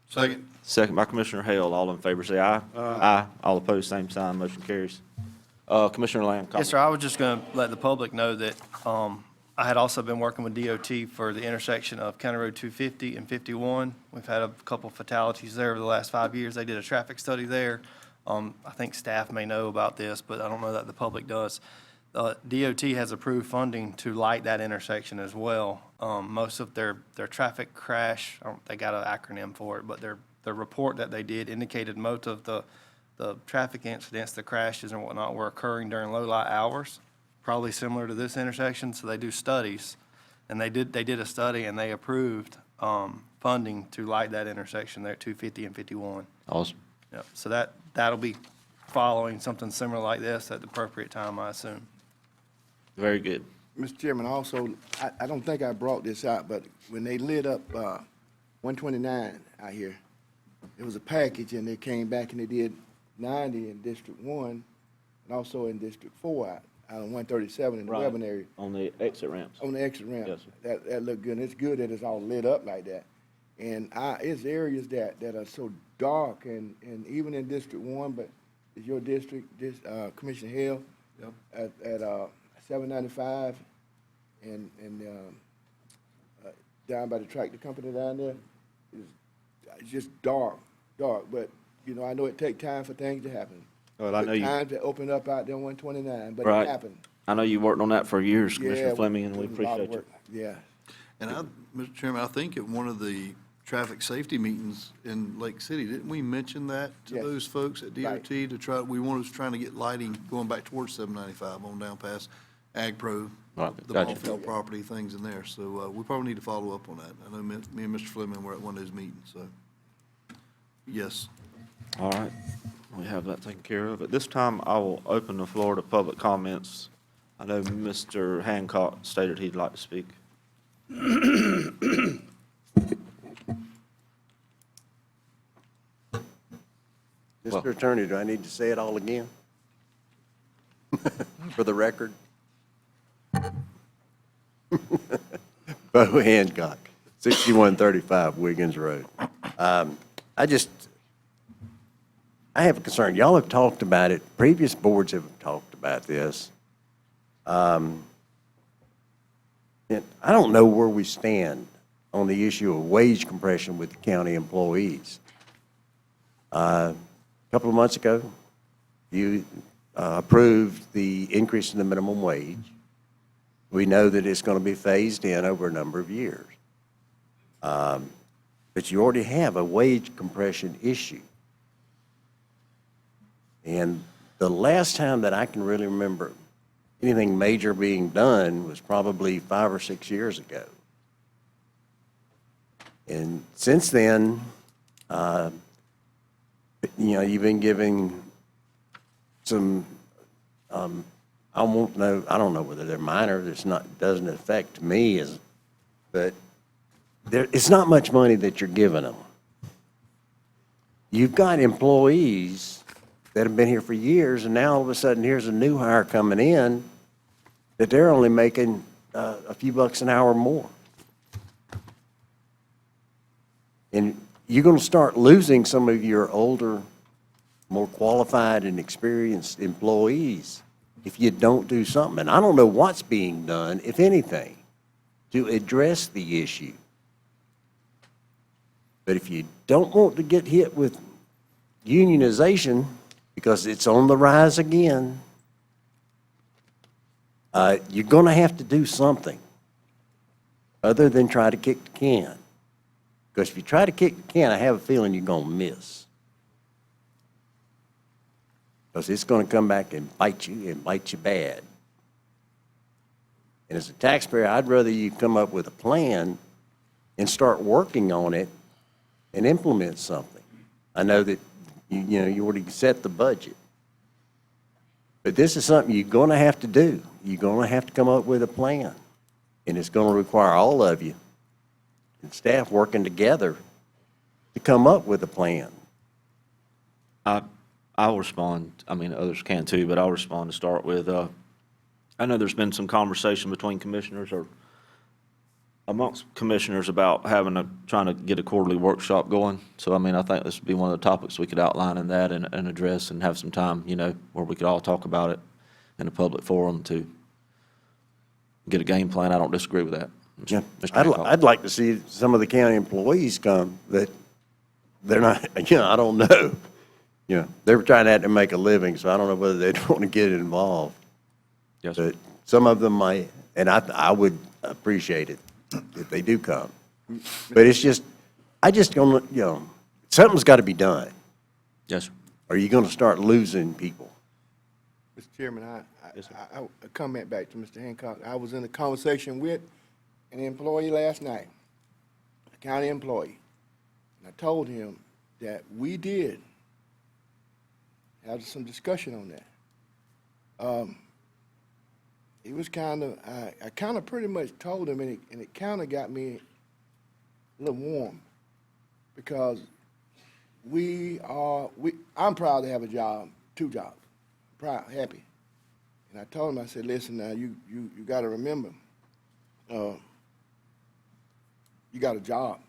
Second. second by Commissioner Hale. All in favor, say aye. Aye. All opposed, same sign, motion carries. Commissioner Lamb, comment. Yes, sir. I was just going to let the public know that I had also been working with DOT for the intersection of County Road 250 and 51. We've had a couple fatalities there over the last 5 years. They did a traffic study there. I think staff may know about this, but I don't know that the public does. DOT has approved funding to light that intersection as well. Most of their traffic crash, they got an acronym for it, but their report that they did indicated most of the the traffic incidents, the crashes and whatnot were occurring during low light hours, probably similar to this intersection, so they do studies. And they did a study and they approved, funding to light that intersection there at 250 and 51. Awesome. Yep, so that'll be following something similar like this at the appropriate time, I assume. Very good. Mr. Chairman, also, I don't think I brought this out, but when they lit up 129 out here, it was a package, and they came back and they did 90 in District 1 and also in District 4 out on 137 in the Right. Webbing area. On the exit ramps. On the exit ramp. Yes, sir. That looked good, and it's good that it's all lit up like that. And it's areas that are so dark, and even in District 1, but it's your district, Commissioner Hill, at 795, and down by the tractor company down there, it's just dark, but, you know, I know it takes time for things to happen. Well, I know Took you- time to open up out there on 129, but Right. it happened. I know you worked on that for years, Yeah, Commissioner Fleming, and we it was a lot of appreciate you. work. Yeah. And Mr. Chairman, I think at one of the traffic safety meetings in Lake City, didn't we mention that to Yes. those folks at DOT to try, we was trying to get lighting going back towards 795 on down past Ag Pro, Right, the gotcha. ball field property, things in there. So we probably need to follow up on that. I know me and Mr. Fleming were at one of those meetings, so, yes. All right, we have that taken care of. At this time, I will open the floor to public comments. I know Mr. Hancock stated he'd like to speak. Well- Mr. Attorney, do I need to say it all again? For the record? Bo Hancock, 6135 Wiggins Road. I have a concern. Y'all have talked about it. Previous boards have talked about this. And I don't know where we stand on the issue of wage compression with county employees. A couple of months ago, you approved the increase in the minimum wage. We know that it's going to be phased in over a number of years. But you already have a wage compression issue. And the last time that I can really remember anything major being done was probably 5 or 6 years ago. And since then, you've been giving some, I don't know whether they're minor, doesn't affect me, but it's not much money that you're giving them. You've got employees that have been here for years, and now all of a sudden, here's a new hire coming in, that they're only making a few bucks an hour more. And you're going to start losing some of your older, more qualified and experienced employees if you don't do something. And I don't know what's being done, if anything, to address the issue. But if you don't want to get hit with unionization, because it's on the rise again, you're going to have to do something other than try to kick the can. Because if you try to kick the can, I have a feeling you're going to miss. Because it's going to come back and bite you bad. And as a taxpayer, I'd rather you come up with a plan and start working on it and implement something. I know that you already set the budget. But this is something you're going to have to do. You're going to have to come up with a plan. And it's going to require all of you and staff working together to come up with a plan. I'll respond. I mean, others can too, but I'll respond to start with. I know there's been some conversation between commissioners or amongst commissioners about trying to get a quarterly workshop going. So, I mean, I think this would be one of the topics we could outline in that and address and have some time, where we could all talk about it in a public forum to get a game plan. I don't disagree with that. Yeah, Mr. Hancock. I'd like to see some of the county employees come that they're not, I don't know. They're trying to have to make a living, so I don't know whether they'd want to get involved. Yes, But some of them might, and I would appreciate it if they do come. But it's just, something's got to be done. Yes, sir. are you going to start losing people? Mr. Chairman, Yes, sir. I comment back to Mr. Hancock. I was in a conversation with an employee last night, a county employee, and I told him that we did have some discussion on that. He was kind of, I kind of pretty much told him, and it kind of got me a little warm, because I'm proud to have a job, 2 jobs, proud, happy. And I told him, I said, listen, now, you got to remember, you got a job.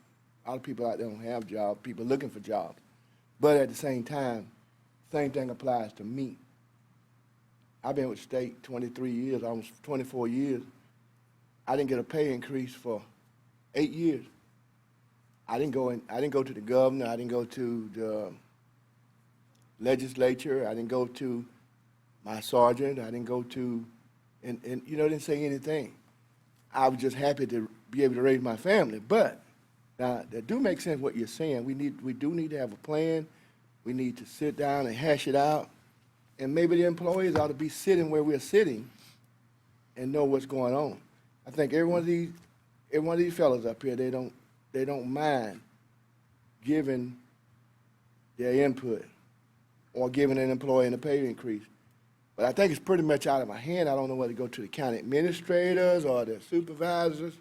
A lot of people out there don't have jobs, people looking for jobs. But at the same time, same thing applies to me. I've been with the state 23 years, almost 24 years. I didn't get a pay increase for 8 years. I didn't go to the governor, I didn't go to the legislature, I didn't go to my sergeant, I didn't go to, and didn't say anything. I was just happy to be able to raise my family. But now, that do make sense what you're saying. We do need to have a plan. We need to sit down and hash it out. And maybe the employees ought to be sitting where we're sitting and know what's going on. I think every one of these fellows up here, they don't mind giving their input or giving an employee a pay increase. But I think it's pretty much out of my hand. I don't know whether to go to the county administrators or the supervisors,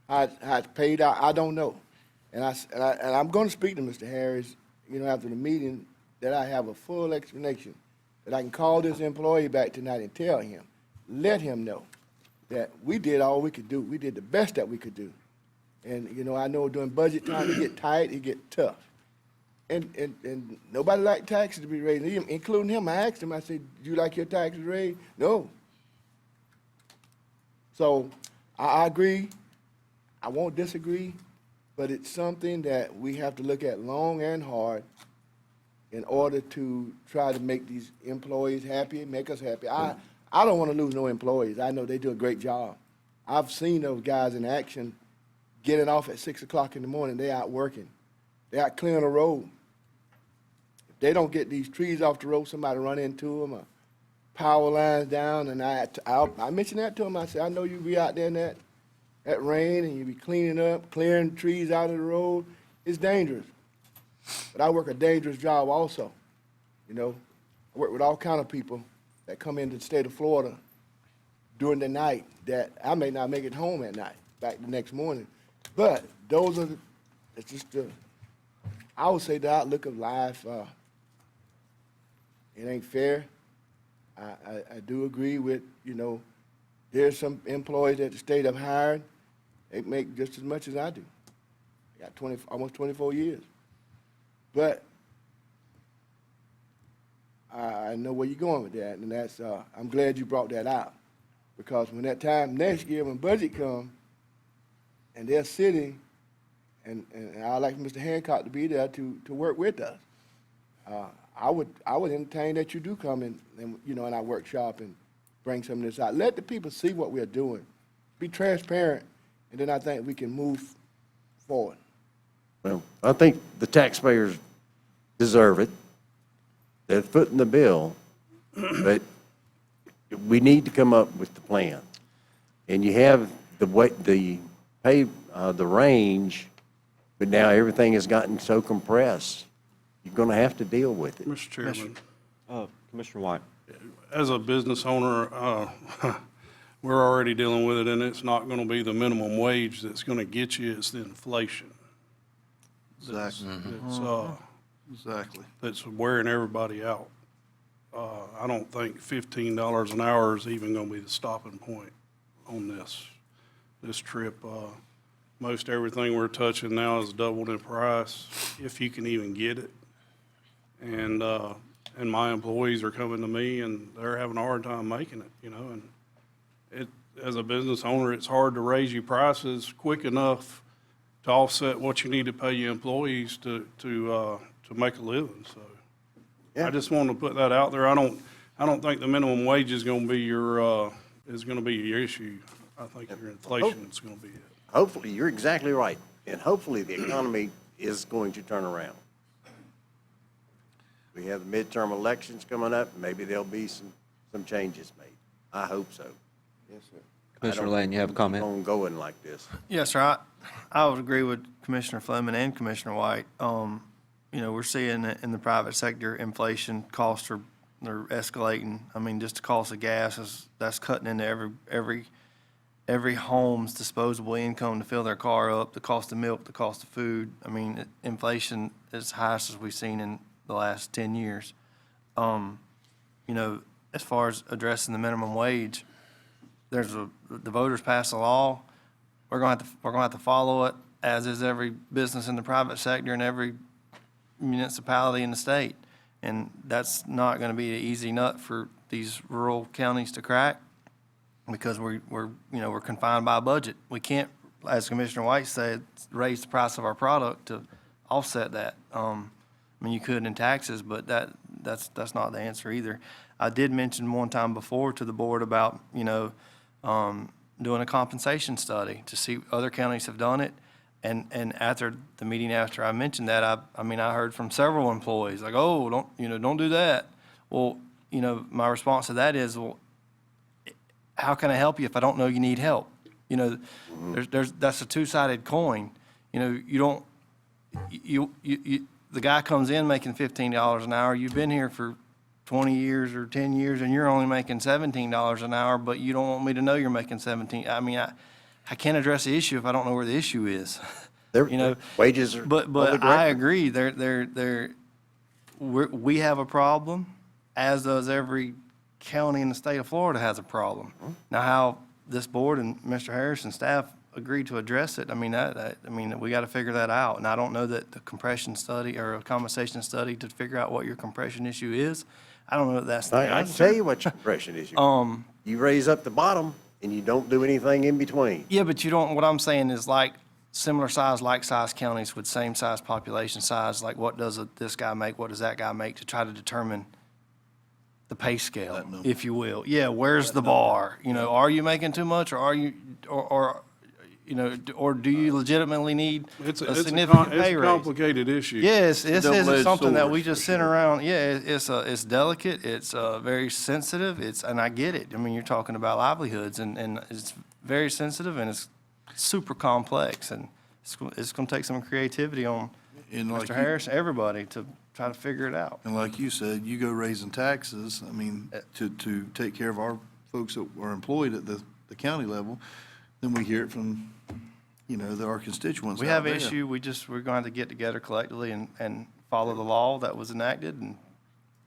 how it's paid out. I don't know. And I'm going to speak to Mr. Harris, after the meeting, that I have a full explanation, that I can call this employee back tonight and tell him, let him know that we did all we could do. We did the best that we could do. And, I know during budget time, it get tight, it get tough. And nobody liked taxes to be raised, including him. I asked him, I said, do you like your taxes raised? No. So I agree. I won't disagree, but it's something that we have to look at long and hard in order to try to make these employees happy, make us happy. I don't want to lose no employees. I know they do a great job. I've seen those guys in action getting off at 6 o'clock in the morning. They out working. They out clearing the road. If they don't get these trees off the road, somebody run into them, or power lines down, and I mentioned that to them. I said, I know you be out there in that rain, and you be cleaning up, clearing trees out of the road. It's dangerous. But I work a dangerous job also. I work with all kind of people that come into the state of Florida during the night that I may not make it home at night, back the next morning. But those are it's just I would say the outlook of life. It ain't fair. I do agree with, there's some employees that the state have hired, they make just as much as I do. I got almost 24 years. But I know where you're going with that, and that's, I'm glad you brought that out. Because when that time next year, when budget comes, and they're sitting, and I'd like Mr. Hancock to be there to work with us. I would entertain that you do come in our workshop and bring some of this out. Let the people see what we're doing. Be transparent, and then I think we can move forward. Well, I think the taxpayers deserve it. They're footing the bill, but we need to come up with the plan. And you have the range, but now everything has gotten so compressed. You're going to have to deal with it. Mr. Chairman, Commissioner White. as a business owner, we're already dealing with it, and it's not going to be the minimum wage that's going to get you, it's the inflation. Exactly. Exactly. That's wearing everybody out. I don't think $15 an hour is even going to be the stopping point on this trip. Most everything we're touching now is doubled in price, if you can even get it. And my employees are coming to me, and they're having a hard time making it, and as a business owner, it's hard to raise your prices quick enough to offset what you need to pay your employees to make a living, so. Yeah. I just want to put that out there. I don't think the minimum wage is going to be your issue. I think your inflation is going to be it. Hopefully, you're exactly right, and hopefully the economy is going to turn around. we have the midterm elections coming up, maybe there'll be some changes made. I hope so. Yes, sir. Commissioner Lane, you have a comment? Keep on going like this. Yes, sir. I would agree with Commissioner Fleming and Commissioner White. You know, we're seeing in the private sector, inflation costs they're escalating. I mean, just the cost of gas that's cutting into every home's disposable income to fill their car up, the cost of milk, the cost of food. I mean, inflation is the highest as we've seen in the last 10 years. You know, as far as addressing the minimum wage, the voters passed a law. We're going to have to follow it, as is every business in the private sector and every municipality in the state. And that's not going to be an easy nut for these rural counties to crack, because we're confined by a budget. We can't, as Commissioner White said, raise the price of our product to offset that. I mean, you could in taxes, but that's not the answer either. I did mention one time before to the board about, doing a compensation study to see other counties have done it. And after the meeting, after I mentioned that, I heard from several employees like, oh, don't do that. Well, my response to that is, well, how can I help you if I don't know you need help? That's a two-sided coin. The guy comes in making $15 an hour. You've been here for 20 years or 10 years, and you're only making $17 an hour, but you don't want me to know you're making 17. I mean, I can't address the issue if I don't know where the issue is. Wages are. But I agree. We have a problem, as does every county in the state of Florida has a problem. Now, how this board and Mr. Harris and staff agreed to address it, we got to figure that out. And I don't know that the compression study or a compensation study to figure out what your compression issue is, I don't know that that's the answer. I can tell you what your compression issue. You raise up the bottom and you don't do anything in between. Yeah, but what I'm saying is like similar size, like size counties with same size population size, like what does this guy make, what does that guy make, to try to determine the pay scale, if you will. Yeah, where's the bar? Are you making too much, or are you, or do you legitimately need a significant pay raise? It's a complicated issue. Yes, this isn't something that we just sit around. Yeah, it's delicate. It's very sensitive. And I get it. I mean, you're talking about livelihoods, and it's very sensitive, and it's super complex, and it's going to take some creativity on Mr. Harris, everybody, to try to figure it out. And like you said, you go raising taxes, to take care of our folks that are employed at the county level, then we hear it from, our constituents We out have there. issue, we're going to get together collectively and follow the law that was enacted and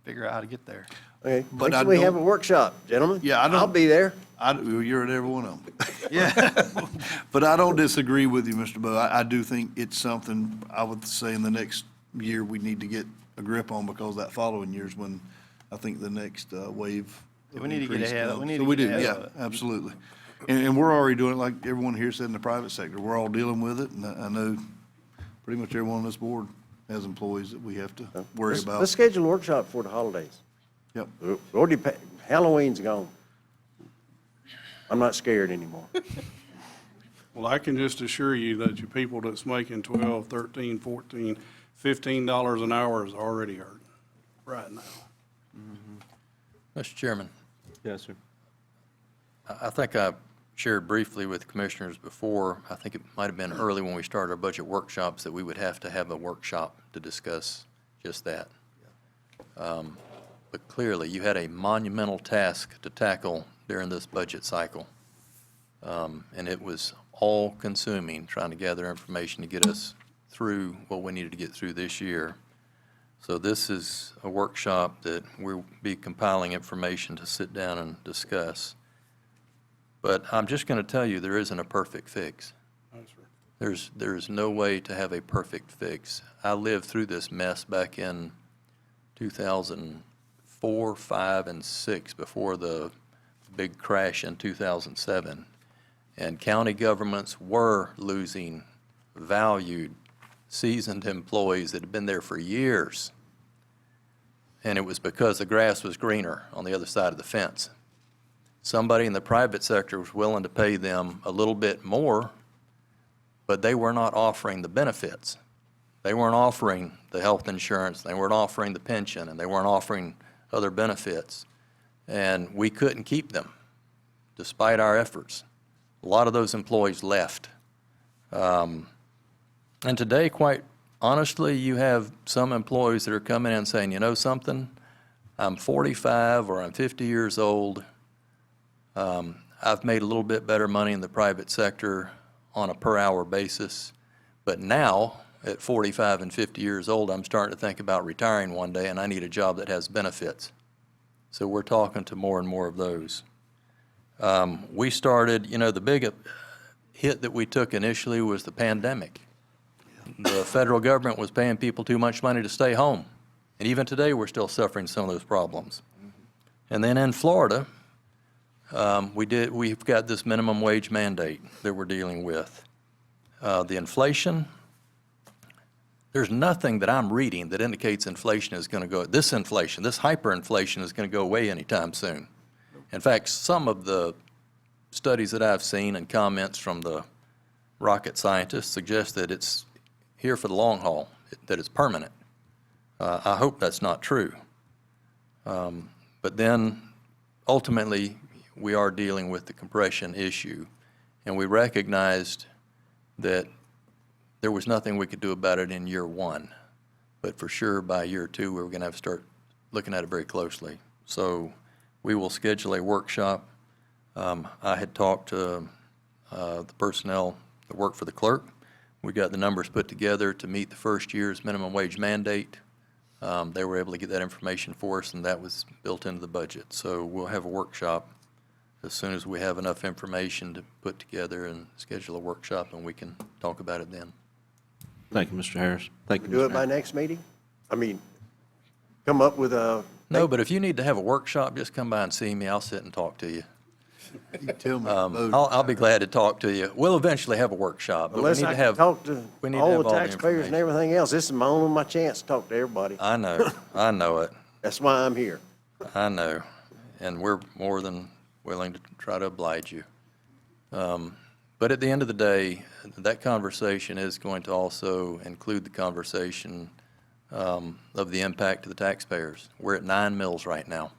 figure out how to get there. Okay, But next I we don't- have a workshop, gentlemen. Yeah, I'll be there. You're at every one of them. Yeah. But I don't disagree with you, Mr. Bowe. I do think it's something, I would say in the next year, we need to get a grip on, because that following year's when I think the next wave of We need to get increase ahead of- comes. we need So to we get do, ahead yeah, of it. absolutely. And we're already doing it, like everyone here said, in the private sector. We're all dealing with it, and I know pretty much everyone on this board has employees that we have to worry about. Let's schedule a workshop for the holidays. Yep. Halloween's gone. I'm not scared anymore. Well, I can just assure you that your people that's making $12, $13, $14, $15 an hour is already hurting right now. Mr. Chairman, Yes, sir. I think I shared briefly with commissioners before, I think it might have been early when we started our budget workshops, that we would have to have a workshop to discuss just that. But clearly, you had a monumental task to tackle during this budget cycle. And it was all-consuming, trying to gather information to get us through what we needed to get through this year. So this is a workshop that we'll be compiling information to sit down and discuss. But I'm just going to tell you, there isn't a perfect fix. There's no way to have a perfect fix. I lived through this mess back in 2004, 5, and 6, before the big crash in 2007. And county governments were losing valued, seasoned employees that had been there for years. And it was because the grass was greener on the other side of the fence. Somebody in the private sector was willing to pay them a little bit more, but they were not offering the benefits They weren't offering the health insurance, they weren't offering the pension, and they weren't offering other benefits. And we couldn't keep them, despite our efforts. A lot of those employees left. And today, quite honestly, you have some employees that are coming in saying, you know something, I'm 45 or I'm 50 years old. I've made a little bit better money in the private sector on a per-hour basis, but now, at 45 and 50 years old, I'm starting to think about retiring one day, and I need a job that has benefits. So we're talking to more and more of those. We started, you know, the big hit that we took initially was the pandemic. The federal government was paying people too much money to stay home. And even today, we're still suffering some of those problems. And then in Florida, we've got this minimum wage mandate that we're dealing with. The inflation, there's nothing that I'm reading that indicates inflation is going to go, this hyperinflation is going to go away anytime soon. In fact, some of the studies that I've seen and comments from the rocket scientists suggest that it's here for the long haul, that it's permanent. I hope that's not true. But then, ultimately, we are dealing with the compression issue, and we recognized that there was nothing we could do about it in year one, but for sure by year two, we were going to have to start looking at it very closely. So we will schedule a workshop. I had talked to the personnel that work for the clerk. We got the numbers put together to meet the first year's minimum wage mandate. They were able to get that information for us, and that was built into the budget. So we'll have a workshop as soon as we have enough information to put together and schedule a workshop, and we can talk about it then. Thank you, Mr. Harris. Thank you, Do Mr. it by Harris. next meeting? I mean, come up with a. No, but if you need to have a workshop, just come by and see me. I'll sit and talk to you. You tell me. I'll be glad to talk to you. We'll eventually have a workshop, but we Unless need I to can have, talk to we need to all have the all the taxpayers and information. everything else. This is my only chance to talk to everybody. I know it. That's why I'm here. I know, and we're more than willing to try to oblige you. But at the end of the day, that conversation is going to also include the conversation of the impact to the taxpayers. We're at 9 mills right now.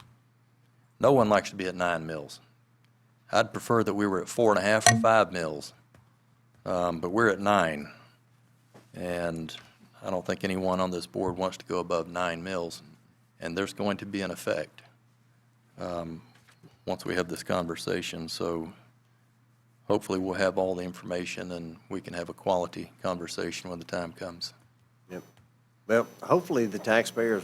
No one likes to be at 9 mills. I'd prefer that we were at 4.5 or 5 mills, but we're at 9. And I don't think anyone on this board wants to go above 9 mills. And there's going to be an effect once we have this conversation. So hopefully we'll have all the information and we can have a quality conversation when the time comes. Yep. Well, hopefully the taxpayers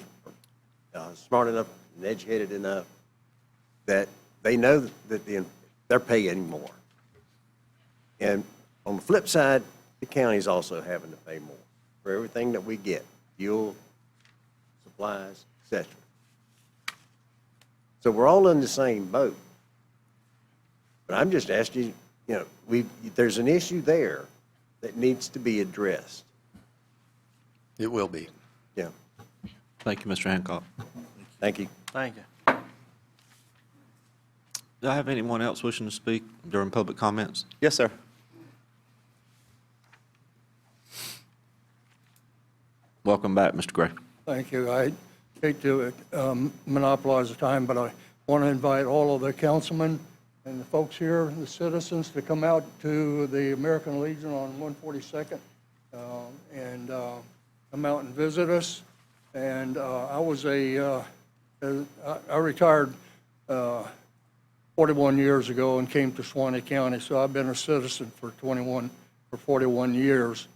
are smart enough and educated enough that they know that they're paying more. And on the flip side, the county's also having to pay more for everything that we get, fuel, supplies, etc. So we're all in the same boat. But I'm just asking you, there's an issue there that needs to be addressed. It will be. Yeah. Thank you, Mr. Hancock. Thank you. Thank you. Do I have anyone else wishing to speak during public comments? Yes, sir. Welcome back, Mr. Gray. Thank you. I hate to monopolize the time, but I want to invite all of the councilmen and the folks here, the citizens, to come out to the American Legion on 142nd and come out and visit us. And I retired 41 years ago and came to Suwannee County, so I've been a citizen for 41 years.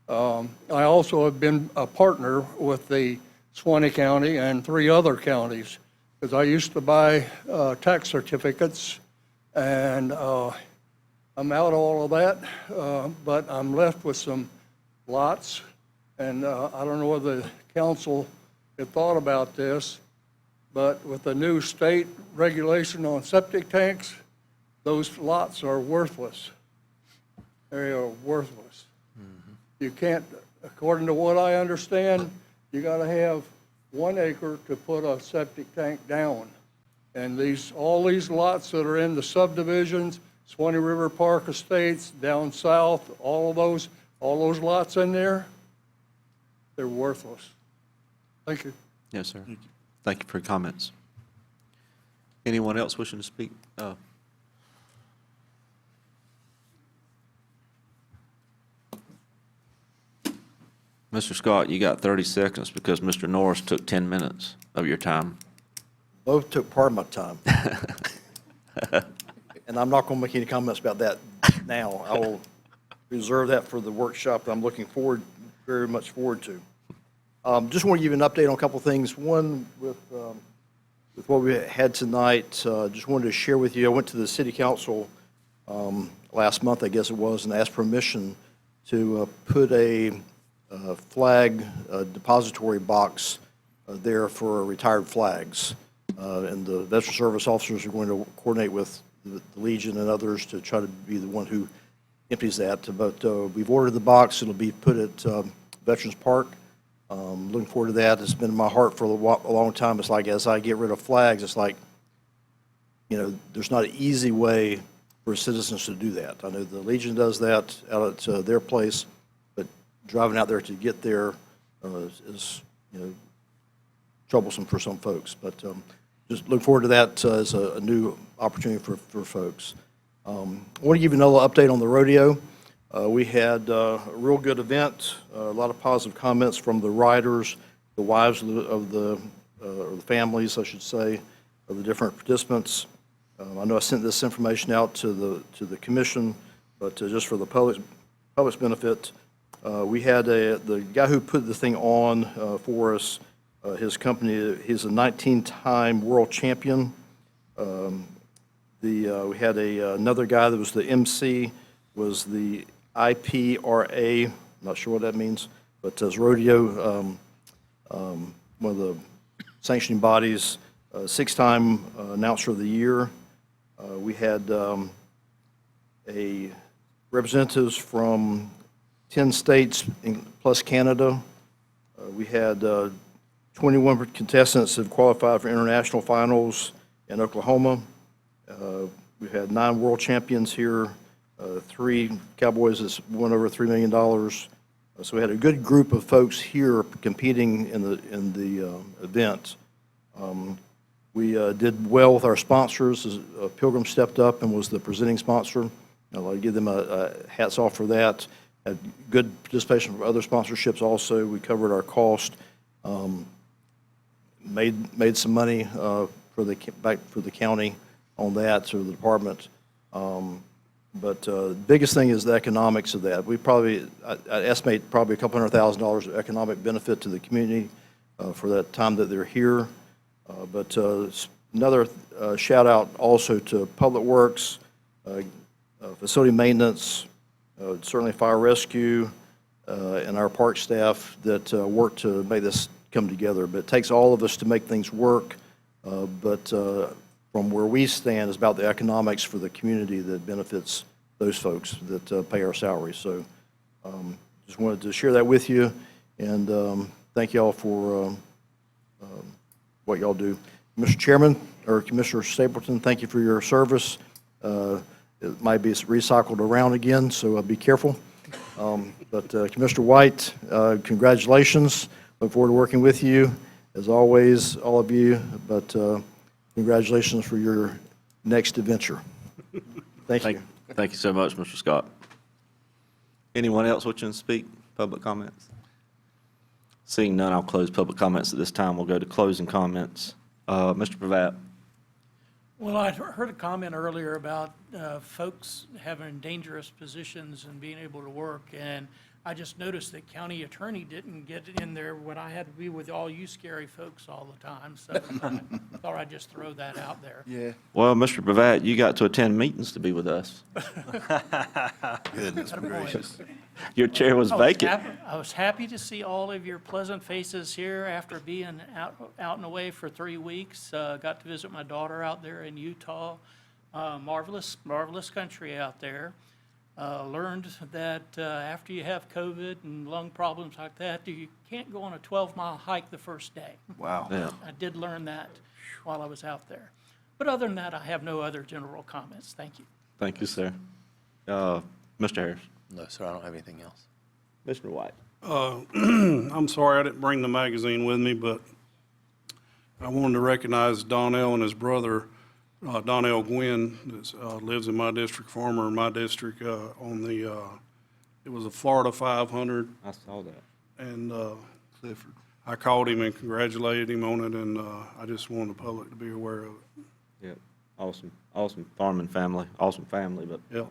I also have been a partner with the Suwannee County and 3 other counties, because I used to buy tax certificates, and I'm out all of that, but I'm left with some lots, and I don't know whether the council had thought about this, but with the new state regulation on septic tanks, those lots are worthless. They are worthless. You can't, according to what I understand, you got to have 1 acre to put a septic tank down. And all these lots that are in the subdivisions, Suwannee River Park Estates, down south, all those lots in there, they're worthless. Thank you. Yes, sir. Thank you for your comments. Anyone else wishing to speak? Mr. Scott, you got 30 seconds because Mr. Norris took 10 minutes of your time. Both took part of my time. And I'm not going to make any comments about that now. I will reserve that for the workshop that I'm looking very much forward to. Just want to give you an update on a couple of things. One, with what we had tonight, just wanted to share with you, I went to the city council last month, I guess it was, and asked permission to put a flag depository box there for retired flags. And the veteran service officers are going to coordinate with the Legion and others to try to be the one who empties that. But we've ordered the box. It'll be put at Veterans Park. Looking forward to that. It's been in my heart for a long time. It's like as I get rid of flags, it's like, you know, there's not an easy way for citizens to do that. I know the Legion does that out at their place, but driving out there to get there is, you know, troublesome for some folks. But just look forward to that as a new opportunity for folks. I want to give you another update on the rodeo. We had a real good event, a lot of positive comments from the riders, the wives or the families, I should say, of the different participants. I know I sent this information out to the commission, but just for the public's benefit, we had the guy who put the thing on for us. His company, he's a 19-time world champion. We had another guy that was the MC, was the IPRA, not sure what that means, but as rodeo, one of the sanctioning bodies, 6-time announcer of the year. We had representatives from 10 states plus Canada. We had 21 contestants have qualified for international finals in Oklahoma. We've had 9 world champions here, 3 Cowboys that's won over $3 million. So we had a good group of folks here competing in the event. We did well with our sponsors. Pilgrim stepped up and was the presenting sponsor. I'd like to give them a hats off for that. Had good participation from other sponsorships also. We covered our cost. Made some money back for the county on that, so the department. But the biggest thing is the economics of that. I estimate probably a couple $100,000 of economic benefit to the community for that time that they're here. But another shout out also to Public Works, facility maintenance, certainly fire rescue, and our park staff that work to make this come together. But it takes all of us to make things work. But from where we stand is about the economics for the community that benefits those folks that pay our salaries. So just wanted to share that with you, and thank you all for what y'all do. Mr. Chairman, or Commissioner Stapleton, thank you for your service. It might be recycled around again, so be careful. But Commissioner White, congratulations. Look forward to working with you, as always, all of you. But congratulations for your next adventure. Thank you. Thank you so much, Mr. Scott. Anyone else wishing to speak? Public comments? Seeing none, I'll close public comments at this time. We'll go to closing comments. Mr. Pravat. Well, I heard a comment earlier about folks having dangerous positions and being able to work, and I just noticed that county attorney didn't get in there when I had to be with all you scary folks all the time, so I thought I'd just throw that out there. Yeah. Well, Mr. Pravat, you got to attend meetings to be with us. Goodness gracious. Your chair was vacant. I was happy to see all of your pleasant faces here after being out and away for 3 weeks. Got to visit my daughter out there in Utah. Marvelous country out there. Learned that after you have COVID and lung problems like that, you can't go on a 12-mile hike the first day. Wow. Yeah. I did learn that while I was out there. But other than that, I have no other general comments. Thank you. Thank you, sir. Mr. Harris. No, sir, I don't have anything else. Mr. White. I'm sorry I didn't bring the magazine with me, but I wanted to recognize Donnell and his brother, Donnell Gwynn, that lives in my district, former in my district, on the, it was a Florida 500. I saw that. And I called him and congratulated him on it, and I just wanted the public to be aware of it. Yep, awesome farming family, awesome family, but Yep.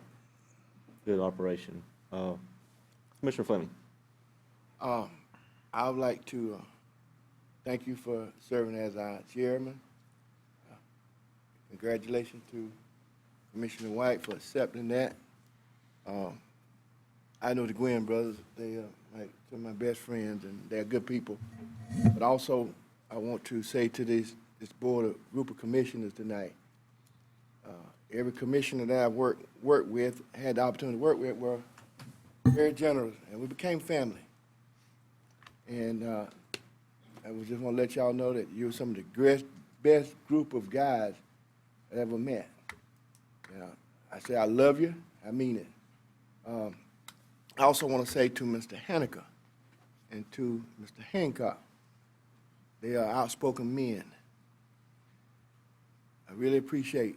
good operation. Commissioner Fleming. I would like to thank you for serving as our chairman. Congratulations to Commissioner White for accepting that. I know the Gwynn brothers, they are like some of my best friends, and they're good people. But also, I want to say to this board of group of commissioners tonight, every commissioner that I've worked with, had the opportunity to work with, were very generous, and we became family. And I just want to let y'all know that you're some of the best group of guys I ever met. I say I love you, I mean it. I also want to say to Mr. Haneker and to Mr. Hancock, they are outspoken men. I really appreciate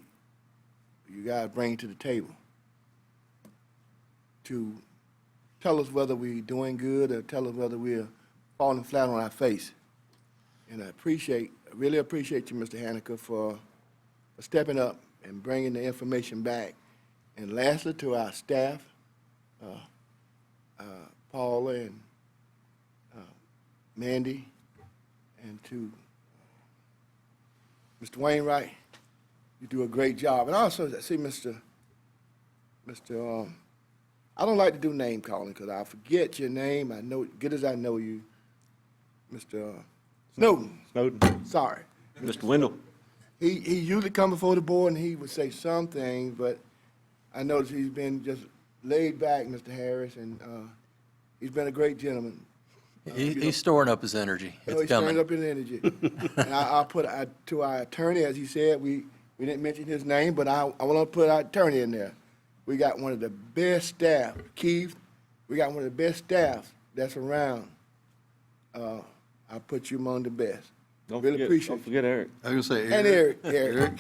what you guys bring to the table to tell us whether we're doing good or tell us whether we're falling flat on our face. And I really appreciate you, Mr. Haneker, for stepping up and bringing the information back. And lastly, to our staff, Paula and Mandy, and to Mr. Wainwright, you do a great job. And also, see, Mr. I don't like to do name calling because I forget your name. I know, good as I know you, Mr. Snowden. Sorry. Mr. Wendell. He usually come before the board and he would say something, but I noticed he's been just laid back, Mr. Harris, and he's been a great gentleman. He's storing up his energy. He's It's storing coming. up his energy. And I'll put to our attorney, as he said, we didn't mention his name, but I want to put our attorney in there. We got one of the best staff, Keith. We got one of the best staffs that's around. I'll put you among the best. Don't Appreciate forget Eric. I was going to say And Eric. Eric.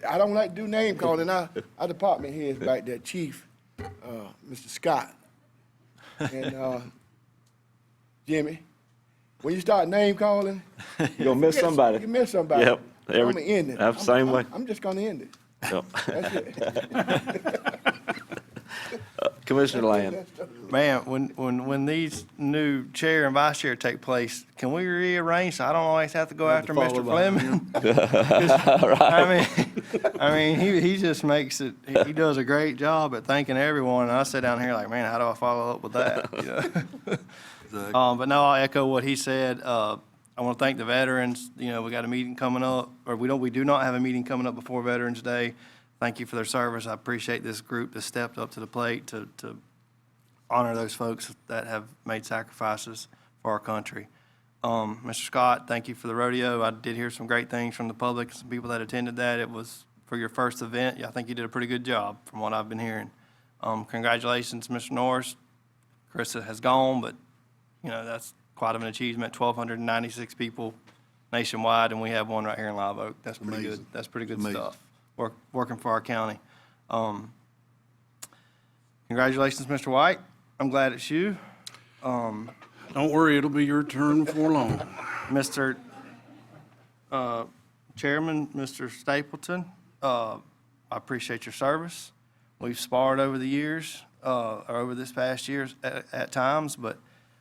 I don't like to do name calling. Our department heads back there, Chief, Mr. Scott, and Jimmy. When you start name calling, You're going to miss somebody. you miss somebody. Yep. I'm going to end it. That's the same way. I'm just going to end it. Yep. That's it. Commissioner Land. Man, when these new chair and vice chair take place, can we rearrange so I don't always have to go after Mr. Fleming? I mean, he just makes it, he does a great job at thanking everyone, and I sit down here like, man, how do I follow up with that? You know? But no, I'll echo what he said. I want to thank the veterans. You know, we got a meeting coming up, or we do not have a meeting coming up before Veterans Day. Thank you for their service. I appreciate this group that stepped up to the plate to honor those folks that have made sacrifices for our country. Mr. Scott, thank you for the rodeo. I did hear some great things from the public, some people that attended that. It was for your first event. I think you did a pretty good job from what I've been hearing. Congratulations, Mr. Norris. Chris has gone, but, you know, that's quite of an achievement. 1,296 people nationwide, and we have one right here in Live Oak. That's pretty good. That's pretty good stuff. Working for our county. Congratulations, Mr. White. I'm glad it's you. Don't worry, it'll be your turn before long. Mr. Chairman, Mr. Stapleton, I appreciate your service. We've sparred over the years, or over this past year at times, but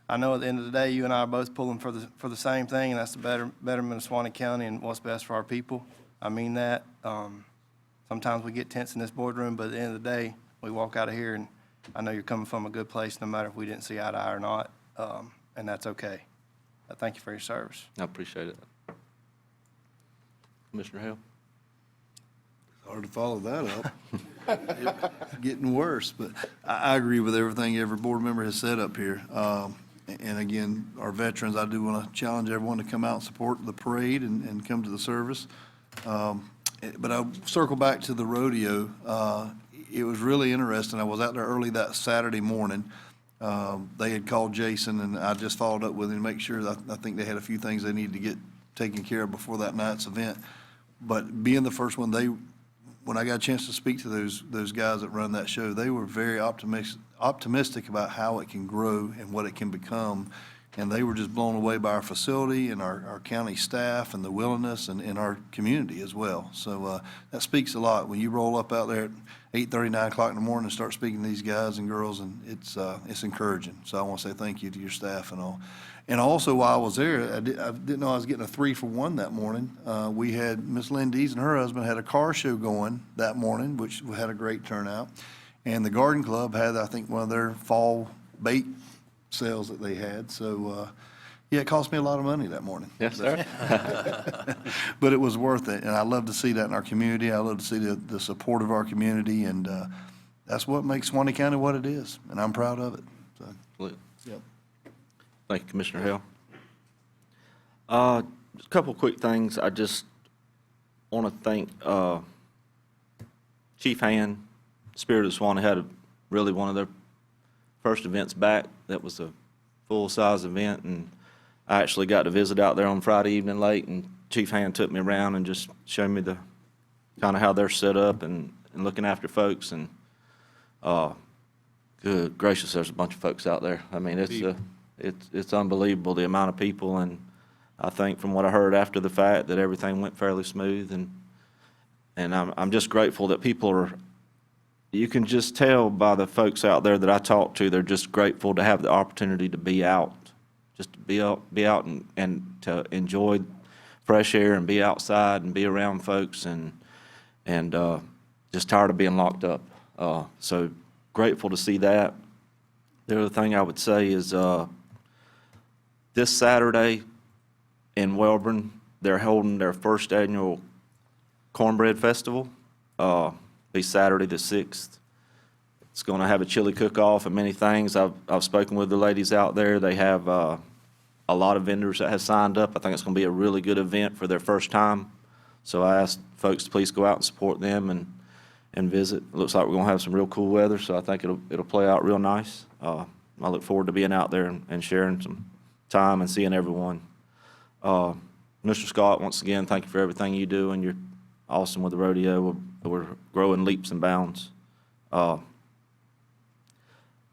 I know at the end of the day, you and I are both pulling for the same thing, and that's the betterment of Suwannee County and what's best for our people. I mean that. Sometimes we get tense in this boardroom, but at the end of the day, we walk out of here, and I know you're coming from a good place, no matter if we didn't see eye to eye or not, and that's okay. Thank you for your service. I appreciate it. Commissioner Hale. Hard to follow that up. Getting worse, but I agree with everything every board member has said up here. And again, our veterans, I do want to challenge everyone to come out and support the parade and come to the service. But I'll circle back to the rodeo. It was really interesting. I was out there early that Saturday morning, They had called Jason, and I just followed up with him to make sure that, I think they had a few things they needed to get taken care of before that night's event. But being the first one, when I got a chance to speak to those guys that run that show, they were very optimistic about how it can grow and what it can become. And they were just blown away by our facility and our county staff and the willingness and our community as well. So that speaks a lot. When you roll up out there at 8:30, 9 o'clock in the morning and start speaking to these guys and girls, and it's encouraging. So I want to say thank you to your staff and all. And also, while I was there, I didn't know I was getting a 3-for-1 that morning. We had Miss Lindy's and her husband had a car show going that morning, which had a great turnout. And the Garden Club had, I think, one of their fall bait sales that they had. So, yeah, it cost me a lot of money that morning. Yes, sir. But it was worth it, and I love to see that in our community. I love to see the support of our community, and that's what makes Suwannee County what it is, and I'm proud of it. So, Absolutely. yep. Thank you, Commissioner Hill. Just a couple quick things. I just want to thank Chief Hand. Spirit of Suwannee had really one of their first events back. That was a full-size event, and I actually got to visit out there on Friday evening late, and Chief Hand took me around and just showed me the kind of how they're set up and looking after folks. And good gracious, there's a bunch of folks out there. I mean, it's unbelievable the amount of people, and I think from what I heard after the fact that everything went fairly smooth, and I'm just grateful that people are. You can just tell by the folks out there that I talk to, they're just grateful to have the opportunity to be out, just to be out and to enjoy fresh air and be outside and be around folks, and just tired of being locked up. So grateful to see that. The other thing I would say is this Saturday in Welborn, they're holding their first annual Cornbread Festival. Be Saturday the 6th. It's going to have a chili cook-off and many things. I've spoken with the ladies out there. They have a lot of vendors that have signed up. I think it's going to be a really good event for their first time. So I asked folks to please go out and support them and visit. It looks like we're going to have some real cool weather, so I think it'll play out real nice. I look forward to being out there and sharing some time and seeing everyone. Mr. Scott, once again, thank you for everything you do, and you're awesome with the rodeo. We're growing leaps and bounds. Don't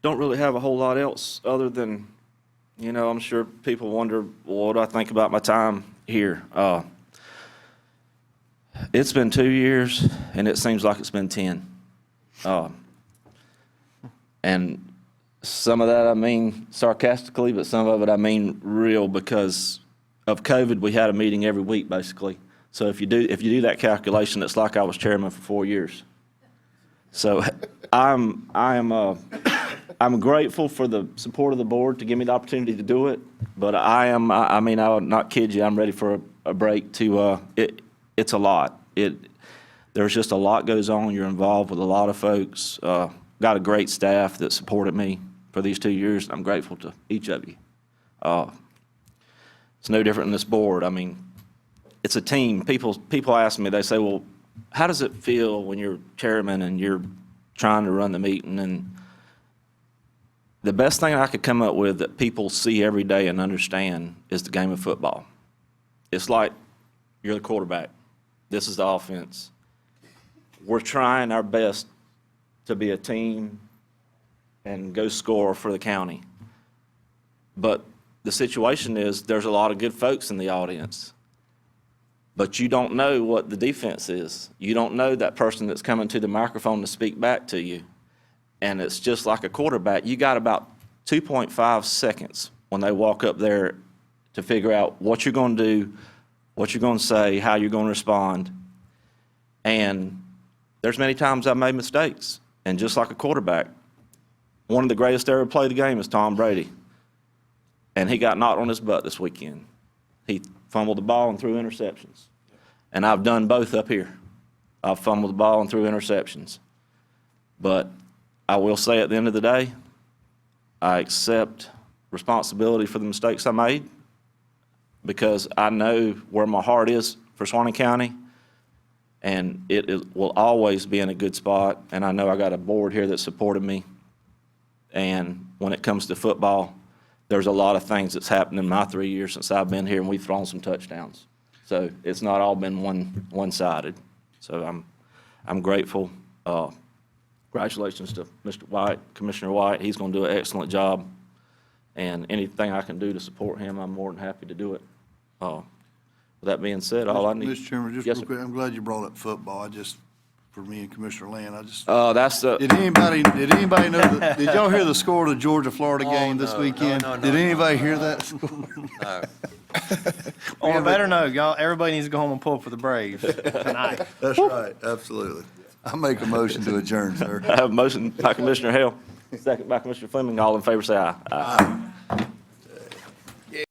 really have a whole lot else other than, I'm sure people wonder, well, what do I think about my time here? It's been 2 years, and it seems like it's been 10. And some of that I mean sarcastically, but some of it I mean real, because of COVID, we had a meeting every week, basically. So if you do that calculation, it's like I was chairman for 4 years. So I'm grateful for the support of the board to give me the opportunity to do it. But I would not kid you, I'm ready for a break to, it's a lot. There's just a lot goes on. You're involved with a lot of folks. Got a great staff that supported me for these 2 years. I'm grateful to each of you. It's no different than this board. I mean, it's a team. People ask me, they say, well, how does it feel when you're chairman and you're trying to run the meeting? And the best thing I could come up with that people see every day and understand is the game of football. It's like you're the quarterback. This is the offense. We're trying our best to be a team and go score for the county. But the situation is there's a lot of good folks in the audience. But you don't know what the defense is. You don't know that person that's coming to the microphone to speak back to you. And it's just like a quarterback. You got about 2.5 seconds when they walk up there to figure out what you're going to do, what you're going to say, how you're going to respond. And there's many times I've made mistakes. And just like a quarterback, one of the greatest to ever play the game is Tom Brady. And he got knocked on his butt this weekend. He fumbled the ball and threw interceptions. And I've done both up here. I've fumbled the ball and threw interceptions. But I will say at the end of the day, I accept responsibility for the mistakes I made, because I know where my heart is for Suwannee County, and it will always be in a good spot. And I know I got a board here that supported me, And when it comes to football, there's a lot of things that's happened in my 3 years since I've been here, and we've thrown some touchdowns. So it's not all been one-sided. So I'm grateful. Congratulations to Mr. White, Commissioner White. He's going to do an excellent job. And anything I can do to support him, I'm more than happy to do it. With that being said, all I need. Mr. Chairman, just Yes, real sir. quick, I'm glad you brought up football. For me and Commissioner Land, That's the. did anybody know, did y'all hear the score of the Georgia-Florida game this weekend? Did anybody hear that score? No. On a better note, y'all, everybody needs to go home and pull for the Braves tonight. That's right, absolutely. I make a motion to adjourn, sir. I have a motion by Commissioner Hale, second by Commissioner Fleming. All in favor, say aye. Aye.